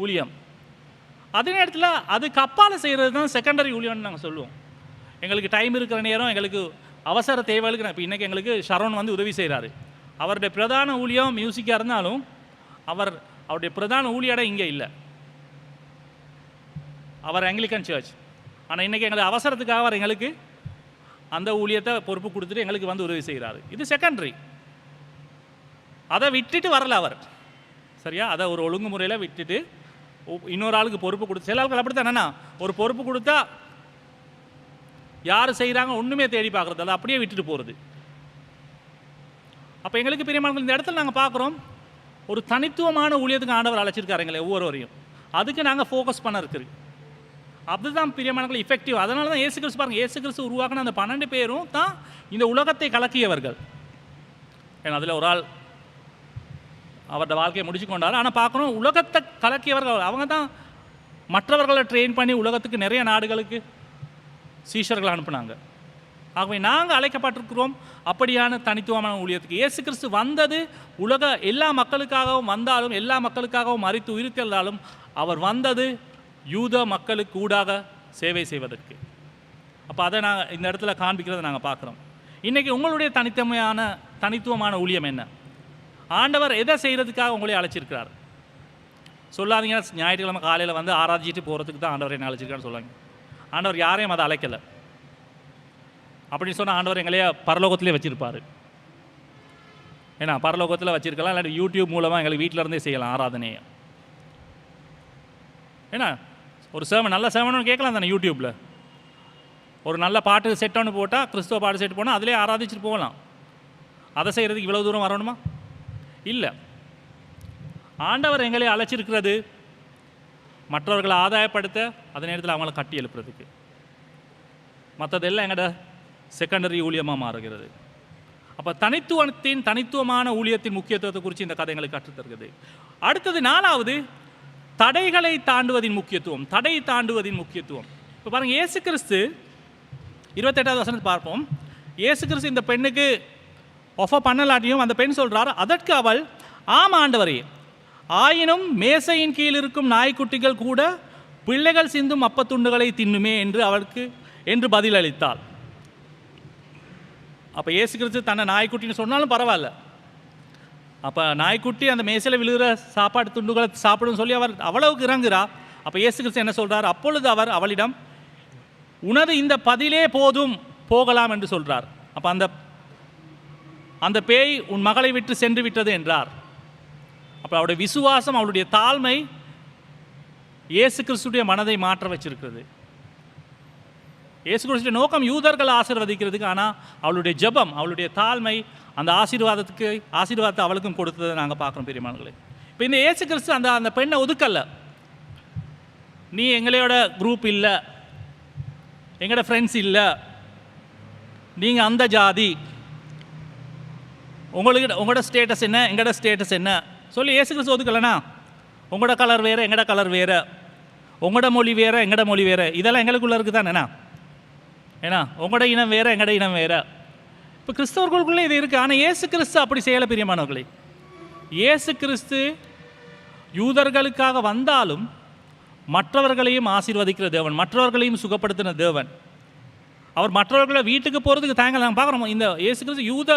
ஊழியம். அதே நேரத்தில் அதுக்கு அப்பால் செய்கிறது தான் செகண்டரி ஊழியம்னு நாங்கள் சொல்லுவோம். எங்களுக்கு டைம் இருக்கிற நேரம், எங்களுக்கு அவசர தேவைகளுக்கு இப்போ இன்றைக்கி எங்களுக்கு ஷரோன் உதவி செய்கிறாரு. அவருடைய பிரதான ஊழியம் மியூசிக்காக இருந்தாலும் அவருடைய பிரதான ஊழியடை இங்கே இல்லை, அவர் ஆங்கிலிக்கன் சர்ச். ஆனால் இன்றைக்கி எங்களுக்கு அவசரத்துக்காக அவர் எங்களுக்கு அந்த ஊழியத்தை பொறுப்பு கொடுத்துட்டு எங்களுக்கு உதவி செய்கிறாரு. இது செகண்டரி. அதை விட்டுட்டு வரல அவர், சரியா? அதை ஒரு ஒழுங்குமுறையில் விட்டுட்டு இன்னொரு ஆளுக்கு பொறுப்பு கொடுத்து, சில ஆளுகள் அப்படி தான் என்னென்னா ஒரு பொறுப்பு கொடுத்தா யார் செய்கிறாங்க ஒன்றுமே தேடி பார்க்குறது, அதை அப்படியே விட்டுட்டு போகிறது. அப்போ எங்களுக்கு பிரியமானவர்கள் இந்த இடத்துல நாங்கள் பார்க்குறோம் ஒரு தனித்துவமான ஊழியத்துக்கு ஆண்டவர் அழைச்சிருக்காரு எங்களை ஒவ்வொருவரையும். அதுக்கு நாங்கள் ஃபோக்கஸ் பண்ண இருக்குது. அதுதான் பிரியமானவர்கள் இஃபெக்டிவ். அதனால தான் இயேசு கிறிஸ்து பாருங்கள், இயேசு கிறிஸ்து உருவாக்கின அந்த 12 பேரும் தான் இந்த உலகத்தை கலக்கியவர்கள். ஏன்னா அதில் ஒரு ஆள் அவரோட வாழ்க்கையை முடிச்சு கொண்டார். ஆனால் பார்க்கணும் உலகத்தை கலக்கியவர்கள் அவங்க தான் மற்றவர்களை ட்ரெயின் பண்ணி உலகத்துக்கு நிறைய நாடுகளுக்கு சீஷர்களை அனுப்புனாங்க. ஆகவே நாங்கள் அழைக்கப்பட்டிருக்கிறோம் அப்படியான தனித்துவமான ஊழியத்துக்கு. இயேசு கிறிஸ்து வந்தது எல்லா மக்களுக்காகவும் வந்தாலும், எல்லா மக்களுக்காகவும் மரித்து உயிர்த்தெழுந்தாலும் அவர் வந்தது யூத மக்களுக்கு ஊடாக சேவை செய்வதற்கு. அப்போ அதை நாங்கள் இந்த இடத்துல காண்பிக்கிறத நாங்கள் பார்க்குறோம். இன்றைக்கி உங்களுடைய தனித்துவமான ஊழியம் என்ன? ஆண்டவர் எதை செய்கிறதுக்காக உங்களே அழைச்சிருக்கிறார்? சொல்லாதீங்க ஞாயிற்றுக்கிழமை காலையில் ஆராய்ச்சிட்டு போகிறதுக்கு தான் ஆண்டவர் என்ன அழைச்சிருக்கான்னு சொல்லுவாங்க. ஆண்டவர் யாரையும் அதை அழைக்கலை. அப்படின்னு சொன்னால் ஆண்டவர் எங்களையே பரலோகத்திலே வச்சுருப்பார். ஏன்னா பரலோகத்தில் வச்சுருக்கலாம், இல்லாட்டி யூடியூப் மூலமாக எங்களுக்கு வீட்டில் இருந்தே செய்யலாம் ஆராதனையை. ஏன்னா ஒரு நல்ல சேவனு கேட்கலாம் தானே யூடியூப்பில். ஒரு நல்ல பாட்டு செட் ஒன்று போட்டால், கிறிஸ்துவ பாட்டு செட் போனால் அதிலே ஆராதிச்சுட்டு போகலாம். அதை செய்கிறதுக்கு இவ்வளோ தூரம் வரணுமா? இல்லை. ஆண்டவர் எங்களை அழைச்சிருக்கிறது மற்றவர்களை ஆதாயப்படுத்த, அதே நேரத்தில் அவங்கள கட்டி எழுப்புறதுக்கு. மற்றதெல்லாம் எங்களோட செகண்டரி ஊழியமாக மாறுகிறது. அப்போ தனித்துவமான ஊழியத்தின் முக்கியத்துவத்தை குறித்து இந்த கதை எங்களுக்கு கற்றுத்தருகிறது. அடுத்தது 4வது, தடைகளை தாண்டுவதின் முக்கியத்துவம். தடை தாண்டுவதின் முக்கியத்துவம். இப்போ பாருங்கள், இயேசு கிறிஸ்து 28வது வசனத்தை பார்ப்போம். இயேசு கிறிஸ்து இந்த பெண்ணுக்கு ஒஃபர் பண்ணலாட்டியும் அந்த பெண் சொல்கிறார், அதற்கு அவள், ஆம் ஆண்டவரே, ஆயினும் மேசையின் கீழ் இருக்கும் நாய்க்குட்டிகள் கூட பிள்ளைகள் சிந்தும் அப்பத்துண்டுகளை தின்னுமே என்று பதிலளித்தாள். அப்போ இயேசு கிறிஸ்து தன்னை நாய்க்குட்டின்னு சொன்னாலும் பரவாயில்ல. அப்போ நாய்க்குட்டி அந்த மேசையில் விழுகிற சாப்பாடு துண்டுகளை சாப்பிடுன்னு சொல்லி அவ்வளவுக்கு இறங்குறா. அப்போ இயேசு கிறிஸ்து என்ன சொல்கிறார்? அப்பொழுது அவர் அவளிடம், உனது இந்த பதிலே போதும், போகலாம் என்று சொல்கிறார். அப்போ அந்த பேய் உன் மகளை விட்டு சென்று விட்டது என்றார். அப்போ அவருடைய விசுவாசம், அவளுடைய தாழ்மை இயேசு கிறிஸ்துடைய மனதை மாற்ற வச்சிருக்கிறது. இயேசு கிறிஸ்துடைய நோக்கம் யூதர்களை ஆசீர்வதிக்கிறதுக்கு, ஆனால் அவளுடைய ஜெபம், அவளுடைய தாழ்மை அந்த ஆசீர்வாதத்தை அவளுக்கும் கொடுத்ததை நாங்கள் பார்க்குறோம் பிரியமானவர்களே. இப்போ இந்த இயேசு கிறிஸ்து அந்த பெண்ணை ஒதுக்கல்ல. நீ எங்களோட குரூப் இல்லை, எங்களோட ஃப்ரெண்ட்ஸ் இல்லை, நீங்கள் அந்த ஜாதி, உங்களோட ஸ்டேட்டஸ் என்ன, எங்களோட ஸ்டேட்டஸ் என்ன சொல்லி இயேசு கிறிஸ்து ஒதுக்கலைண்ணா. உங்களோட கலர் வேறு, எங்களோட கலர் வேறு, உங்களோட மொழி வேறு, எங்களோட மொழி வேறு, இதெல்லாம் எங்களுக்குள்ளே இருக்குது தானேண்ணா. ஏன்னா உங்களோட இனம் வேறு, எங்களோட இனம் வேறு. இப்போ கிறிஸ்தவர்களுக்குள்ளே இது இருக்குது. ஆனால் இயேசு கிறிஸ்து அப்படி செய்யலை பிரியமானவர்களே. இயேசு கிறிஸ்து யூதர்களுக்காக வந்தாலும் மற்றவர்களையும் ஆசீர்வதிக்கிற தேவன், மற்றவர்களையும் சுகப்படுத்தின தேவன். அவர் மற்றவர்களை வீட்டுக்கு போகிறதுக்கு தாங்க நாங்கள் பார்க்குறோம். இந்த இயேசு கிறிஸ்து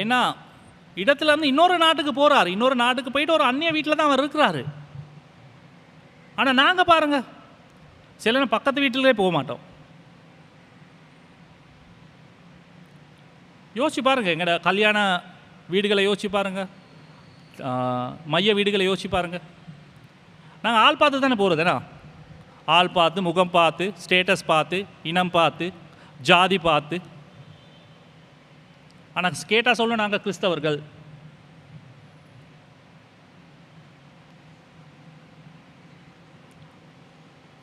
என்ன இடத்துல இருந்து இன்னொரு நாட்டுக்கு போகிறார். இன்னொரு நாட்டுக்கு போயிட்டு ஒரு அந்நிய வீட்டில் தான் அவர் இருக்கிறாரு. ஆனால் நாங்கள் பாருங்கள், சில பக்கத்து வீட்டிலே போக மாட்டோம். யோசிச்சு பாருங்கள், எங்களோட கல்யாண வீடுகளை யோசிச்சு பாருங்கள், மைய வீடுகளை யோசிச்சு பாருங்கள். நாங்கள் ஆள் பார்த்து தானே போகிறதுனா, ஆள் பார்த்து, முகம் பார்த்து, ஸ்டேட்டஸ் பார்த்து, இனம் பார்த்து, ஜாதி பார்த்து. ஆனால் கேட்டால் சொல்ல நாங்கள் கிறிஸ்தவர்கள்.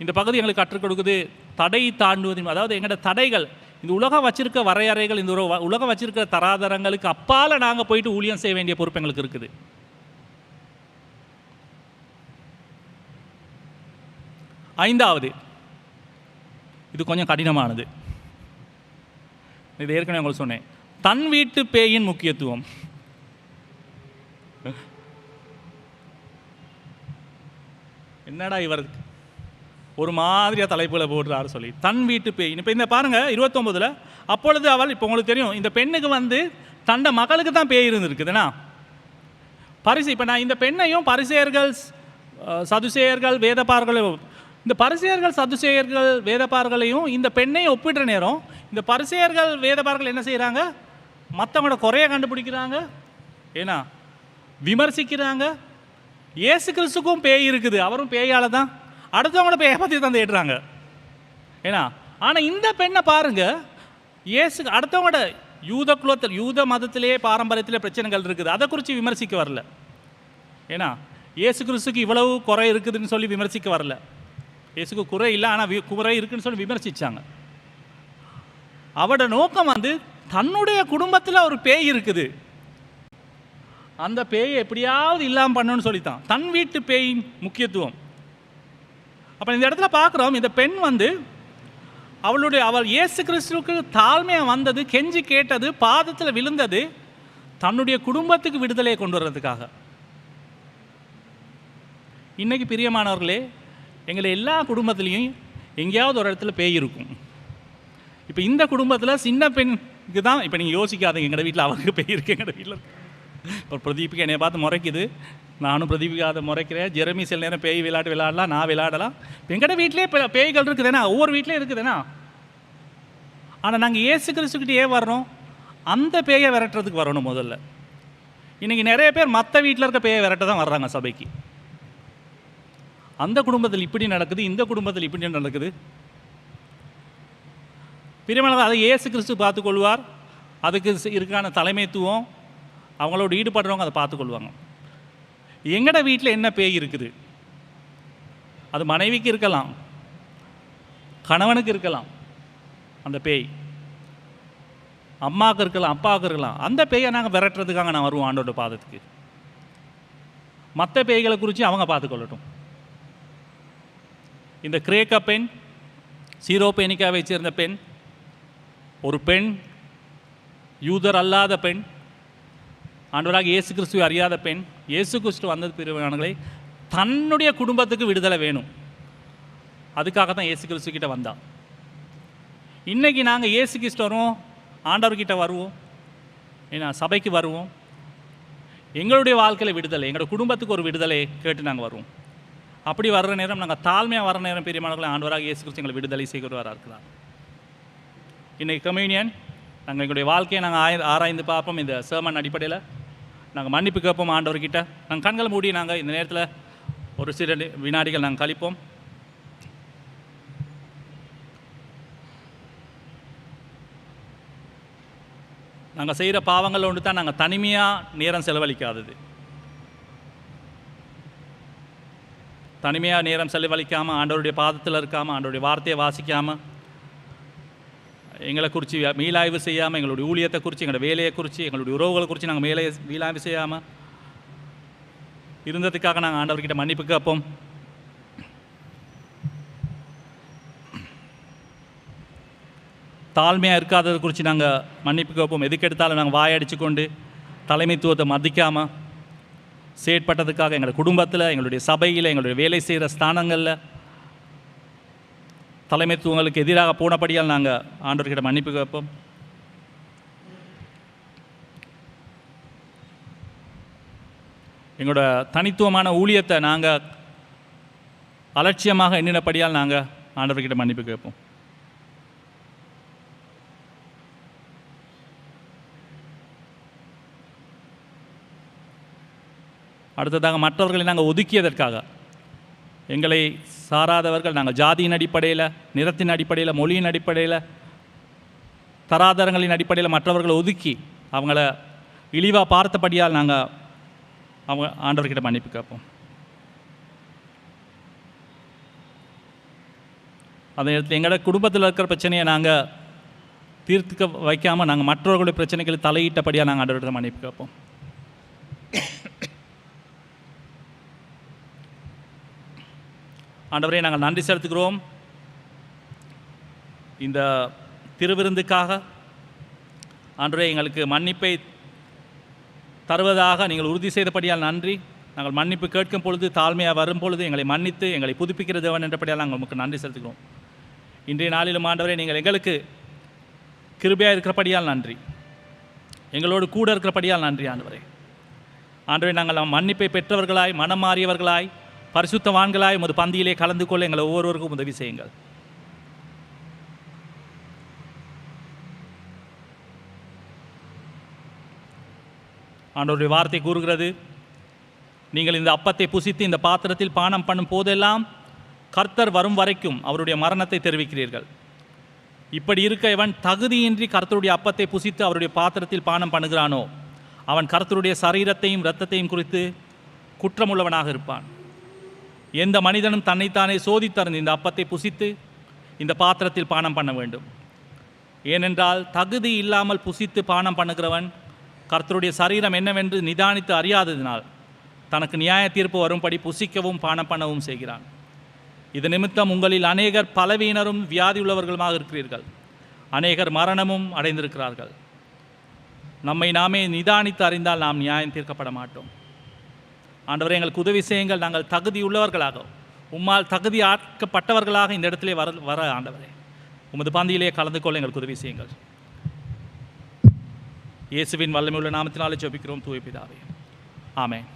இந்த பகுதி எங்களுக்கு கற்றுக் கொடுக்குது தடை தாண்டுவது. அதாவது எங்களோட தடைகள், இந்த உலகம் வச்சிருக்க வரையறைகள், இந்த உலகம் வச்சிருக்கிற தராதரங்களுக்கு அப்பால் நாங்கள் போயிட்டு ஊழியம் செய்ய வேண்டிய பொறுப்பு எங்களுக்கு இருக்குது. ஐந்தாவது, இது கொஞ்சம் கடினமானது. இது ஏற்கனவே உங்களுக்கு சொன்னேன், தன் வீட்டு பேயின் முக்கியத்துவம். என்னடா இவர் ஒரு மாதிரியாக தலைப்புல போடுறாரு சொல்லி, தன் வீட்டு பேய். இப்போ இந்த பாருங்கள் 29, அப்பொழுது அவள், இப்போ உங்களுக்கு தெரியும் இந்த பெண்ணுக்கு தண்ட மகளுக்கு தான் பேய் இருந்துருக்குதுண்ணா. இப்போ நான் இந்த பெண்ணையும் பரிசேயர்கள், சதுசேயர்கள், வேதப்பார்களையும், இந்த பரிசேயர்கள், சதுசேயர்கள், வேதப்பார்களையும் இந்த பெண்ணையும் ஒப்பிடுற நேரம், இந்த பரிசேயர்கள், வேதப்பார்கள் என்ன செய்கிறாங்க? மற்றவங்களோட குறைய கண்டுபிடிக்கிறாங்க, ஏன்னா விமர்சிக்கிறாங்க. இயேசு கிறிஸ்துக்கும் பேய் இருக்குது, அவரும் பேயால் தான் அடுத்தவங்கள பேயை பற்றி தான் தேடுறாங்க, ஏன்னா. ஆனால் இந்த பெண்ணை பாருங்கள், அடுத்தவங்களோட யூத குலத்தில், யூத மதத்திலே பாரம்பரியத்திலே பிரச்சனைகள் இருக்குது, அதை குறித்து விமர்சிக்க வரல. ஏன்னா இயேசு கிறிஸ்துக்கு இவ்வளவு குறை இருக்குதுன்னு சொல்லி விமர்சிக்க வரல. இயேசுக்கு குறை இல்லை, ஆனால் குறை இருக்குதுன்னு சொல்லி விமர்சித்தாங்க. அவரோட நோக்கம் தன்னுடைய குடும்பத்தில் ஒரு பேய் இருக்குது, அந்த பேயை எப்படியாவது இல்லாமல் பண்ணணும்னு சொல்லித்தான். தன் வீட்டு பேயின் முக்கியத்துவம். அப்போ இந்த இடத்துல பார்க்குறோம், இந்த பெண் அவள் இயேசு கிறிஸ்துவுக்கு தாழ்மையாக வந்தது, கெஞ்சி கேட்டது, பாதத்தில் விழுந்தது, தன்னுடைய குடும்பத்துக்கு விடுதலையை கொண்டு வர்றதுக்காக. இன்றைக்கி பிரியமானவர்களே, எங்களை எல்லா குடும்பத்துலேயும் எங்கேயாவது ஒரு இடத்துல பேய் இருக்கும். இப்போ இந்த குடும்பத்தில் சின்ன பெண்ணுக்கு தான், இப்போ நீங்கள் யோசிக்காதீங்க, எங்களோட வீட்டில் அவருக்கு பேய் இருக்குது, எங்களோட வீட்டில். இப்போ பிரதீப்புக்கு என்னை பார்த்து முறைக்குது, நானும் பிரதீபிக்காத முறைக்கிறேன். ஜெரமி சில நேரம் பேய் விளையாடலாம், நான் விளையாடலாம். எங்கள்கிட்ட வீட்டிலே பேய்கள் இருக்குதுண்ணா, ஒவ்வொரு வீட்லேயும் இருக்குதுண்ணா. ஆனால் நாங்கள் இயேசு கிறிஸ்துக்கிட்டே ஏன் வர்றோம்? அந்த பேயை விரட்டுறதுக்கு வரணும் முதல்ல. இன்றைக்கி நிறைய பேர் மற்ற வீட்டில் இருக்க பேயை விரட்ட தான் வர்றாங்க சபைக்கு. அந்த குடும்பத்தில் இப்படி நடக்குது, இந்த குடும்பத்தில் இப்படி நடக்குது. பிரியமானவர்களே, அதை இயேசு கிறிஸ்து பார்த்துக்கொள்வார். அதுக்கு இருக்கான தலைமைத்துவம், அவங்களோட ஈடுபடுறவங்க அதை பார்த்துக்கொள்வாங்க. எங்கட வீட்டில் என்ன பேய் இருக்குது? அது மனைவிக்கு இருக்கலாம், கணவனுக்கு இருக்கலாம், அந்த பேய் அம்மாவுக்கு இருக்கலாம், அப்பாவுக்கு இருக்கலாம். அந்த பேயை நாங்கள் விரட்டுறதுக்காக நான் வருவோம் ஆண்டோட பாதத்துக்கு. மற்ற பேய்களை குறித்து அவங்க பார்த்துக்கொள்ளட்டும். இந்த கிரேக்க பெண், சீரோபேனிக்காவை சேர்ந்த பெண், ஒரு பெண், யூதர் அல்லாத பெண், ஆண்டவராக இயேசு கிறிஸ்துவை அறியாத பெண், இயேசு கிறிஸ்து வந்தது பிரிவானங்களே, தன்னுடைய குடும்பத்துக்கு விடுதலை வேணும். அதுக்காக தான் இயேசு கிறிஸ்து கிட்ட வந்தா. இன்றைக்கி நாங்கள் இயேசு கிறிஸ்து வருவோம், ஆண்டவர்கிட்ட வருவோம், ஏன்னா சபைக்கு வருவோம், எங்களுடைய வாழ்க்கையில் விடுதலை, எங்களோட குடும்பத்துக்கு ஒரு விடுதலை கேட்டு நாங்கள் வருவோம். அப்படி வர்ற நேரம், நாங்கள் தாழ்மையாக வர்ற நேரம் பெரியமானவர்களை ஆண்டவராக இயேசு கிறிஸ்து எங்களை விடுதலை செய்கிறவராக இருக்கிறார். இன்றைக்கி கம்யூனியன் நாங்கள் எங்களுடைய வாழ்க்கையை நாங்கள் ஆராய்ந்து பார்ப்போம். இந்த சர்மன் அடிப்படையில் நாங்கள் மன்னிப்பு கேட்போம் ஆண்டவர்கிட்ட. நாங்கள் கண்களை மூடி நாங்கள் இந்த நேரத்தில் ஒரு சில வினாடிகள் நாங்கள் கழிப்போம். நாங்கள் செய்கிற பாவங்கள் ஒன்று தான் நாங்கள் தனிமையாக நேரம் செலவழிக்காதது. தனிமையாக நேரம் செலவழிக்காமல், ஆண்டவருடைய பாதத்தில் இருக்காமல், ஆண்டவருடைய வார்த்தையை வாசிக்காமல், எங்களை குறித்து மீளாய்வு செய்யாமல், எங்களுடைய ஊழியத்தை குறித்து, எங்களோட வேலையை குறித்து, எங்களுடைய உறவுகளை குறித்து நாங்கள் மீளாய்வு செய்யாமல் இருந்ததுக்காக நாங்கள் ஆண்டவர்கிட்ட மன்னிப்பு கேட்போம். தாழ்மையாக இருக்காததை குறித்து நாங்கள் மன்னிப்பு கேட்போம். எதுக்கு எடுத்தாலும் நாங்கள் வாயடிச்சு கொண்டு தலைமைத்துவத்தை மதிக்காமல் செயற்பட்டதுக்காக எங்களுடைய குடும்பத்தில், எங்களுடைய சபையில், எங்களுடைய வேலை செய்கிற ஸ்தானங்களில் தலைமைத்துவங்களுக்கு எதிராக போனபடியால் நாங்கள் ஆண்டவர்கிட்ட மன்னிப்பு கேட்போம். எங்களோட தனித்துவமான ஊழியத்தை நாங்கள் அலட்சியமாக எண்ணினபடியால் நாங்கள் ஆண்டவர்கிட்ட மன்னிப்பு கேட்போம். அடுத்ததாக மற்றவர்களை நாங்கள் ஒதுக்கியதற்காக, எங்களை சாராதவர்கள் நாங்கள் ஜாதியின் அடிப்படையில், நிறத்தின் அடிப்படையில், மொழியின் அடிப்படையில், தராதரங்களின் அடிப்படையில் மற்றவர்களை ஒதுக்கி அவங்கள இழிவாக பார்த்தபடியால் நாங்கள் அவங்க ஆண்டவர்கிட்ட மன்னிப்பு கேட்போம். அதே நேரத்தில் எங்களோட குடும்பத்தில் இருக்கிற பிரச்சனையை நாங்கள் தீர்த்துக்க வைக்காமல் நாங்கள் மற்றவர்களுடைய பிரச்சனைகளை தலையிட்டபடியாக நாங்கள் ஆண்டவர்கிட்ட மன்னிப்பு கேட்போம். ஆண்டவரே, நாங்கள் நன்றி செலுத்துகிறோம் இந்த திருவிருந்துக்காக. ஆண்டவரே, எங்களுக்கு மன்னிப்பை தருவதாக நீங்கள் உறுதி செய்தபடியால் நன்றி. நாங்கள் மன்னிப்பு கேட்கும் பொழுது, தாழ்மையாக வரும் பொழுது எங்களை மன்னித்து எங்களை புதுப்பிக்கிற தேவன் என்றபடியால் நாங்கள் உங்களுக்கு நன்றி செலுத்துகிறோம். இன்றைய நாளிலும் ஆண்டவரே, நீங்கள் எங்களுக்கு கிருபையாக இருக்கிறபடியால் நன்றி, எங்களோடு கூட இருக்கிறபடியால் நன்றி. ஆண்டவரே, ஆண்டவரே, நாங்கள் மன்னிப்பை பெற்றவர்களாய், மனம் மாறியவர்களாய், பரிசுத்தவான்களாய் உமது பந்தியிலே கலந்து கொள்ள எங்களை ஒவ்வொருவருக்கும் உதவி செய்யுங்கள். ஆண்டவருடைய வார்த்தை கூறுகிறது, நீங்கள் இந்த அப்பத்தை புசித்து இந்த பாத்திரத்தில் பானம் பண்ணும் போதெல்லாம் கர்த்தர் வரும் வரைக்கும் அவருடைய மரணத்தை தெரிவிக்கிறீர்கள். இப்படி இருக்க எவன் தகுதியின்றி கர்த்தருடைய அப்பத்தை புசித்து அவருடைய பாத்திரத்தில் பானம் பண்ணுகிறானோ அவன் கர்த்தருடைய சரீரத்தையும் இரத்தத்தையும் குறித்து குற்றமுள்ளவனாக இருப்பான். எந்த மனிதனும் தன்னைத்தானே சோதித்தறிந்து இந்த அப்பத்தை புசித்து இந்த பாத்திரத்தில் பானம் பண்ண வேண்டும். ஏனென்றால் தகுதி இல்லாமல் புசித்து பானம் பண்ணுகிறவன் கர்த்தருடைய சரீரம் என்னவென்று நிதானித்து அறியாததினால் தனக்கு நியாய தீர்ப்பு வரும்படி புசிக்கவும் பானம் பண்ணவும் செய்கிறான். இது நிமித்தம் உங்களில் அநேகர் பலவீனரும் வியாதி உள்ளவர்களுமாக இருக்கிறீர்கள், அநேகர் மரணமும் அடைந்திருக்கிறார்கள். நம்மை நாமே நிதானித்து அறிந்தால் நாம் நியாயம் தீர்க்கப்பட மாட்டோம். ஆண்டவரே, எங்களுக்கு உதவி செய்யுங்கள். நாங்கள் தகுதி உள்ளவர்களாக, உம்மால் தகுதி ஆக்கப்பட்டவர்களாக இந்த இடத்திலே வர ஆண்டவரே, உமது பந்தியிலே கலந்து கொள்ள எங்களுக்கு உதவி செய்யுங்கள். இயேசுவின் வல்லமையுள்ள நாமத்தினாலே ஜெபிக்கிறோம் தூய பிதாவே, ஆமென்.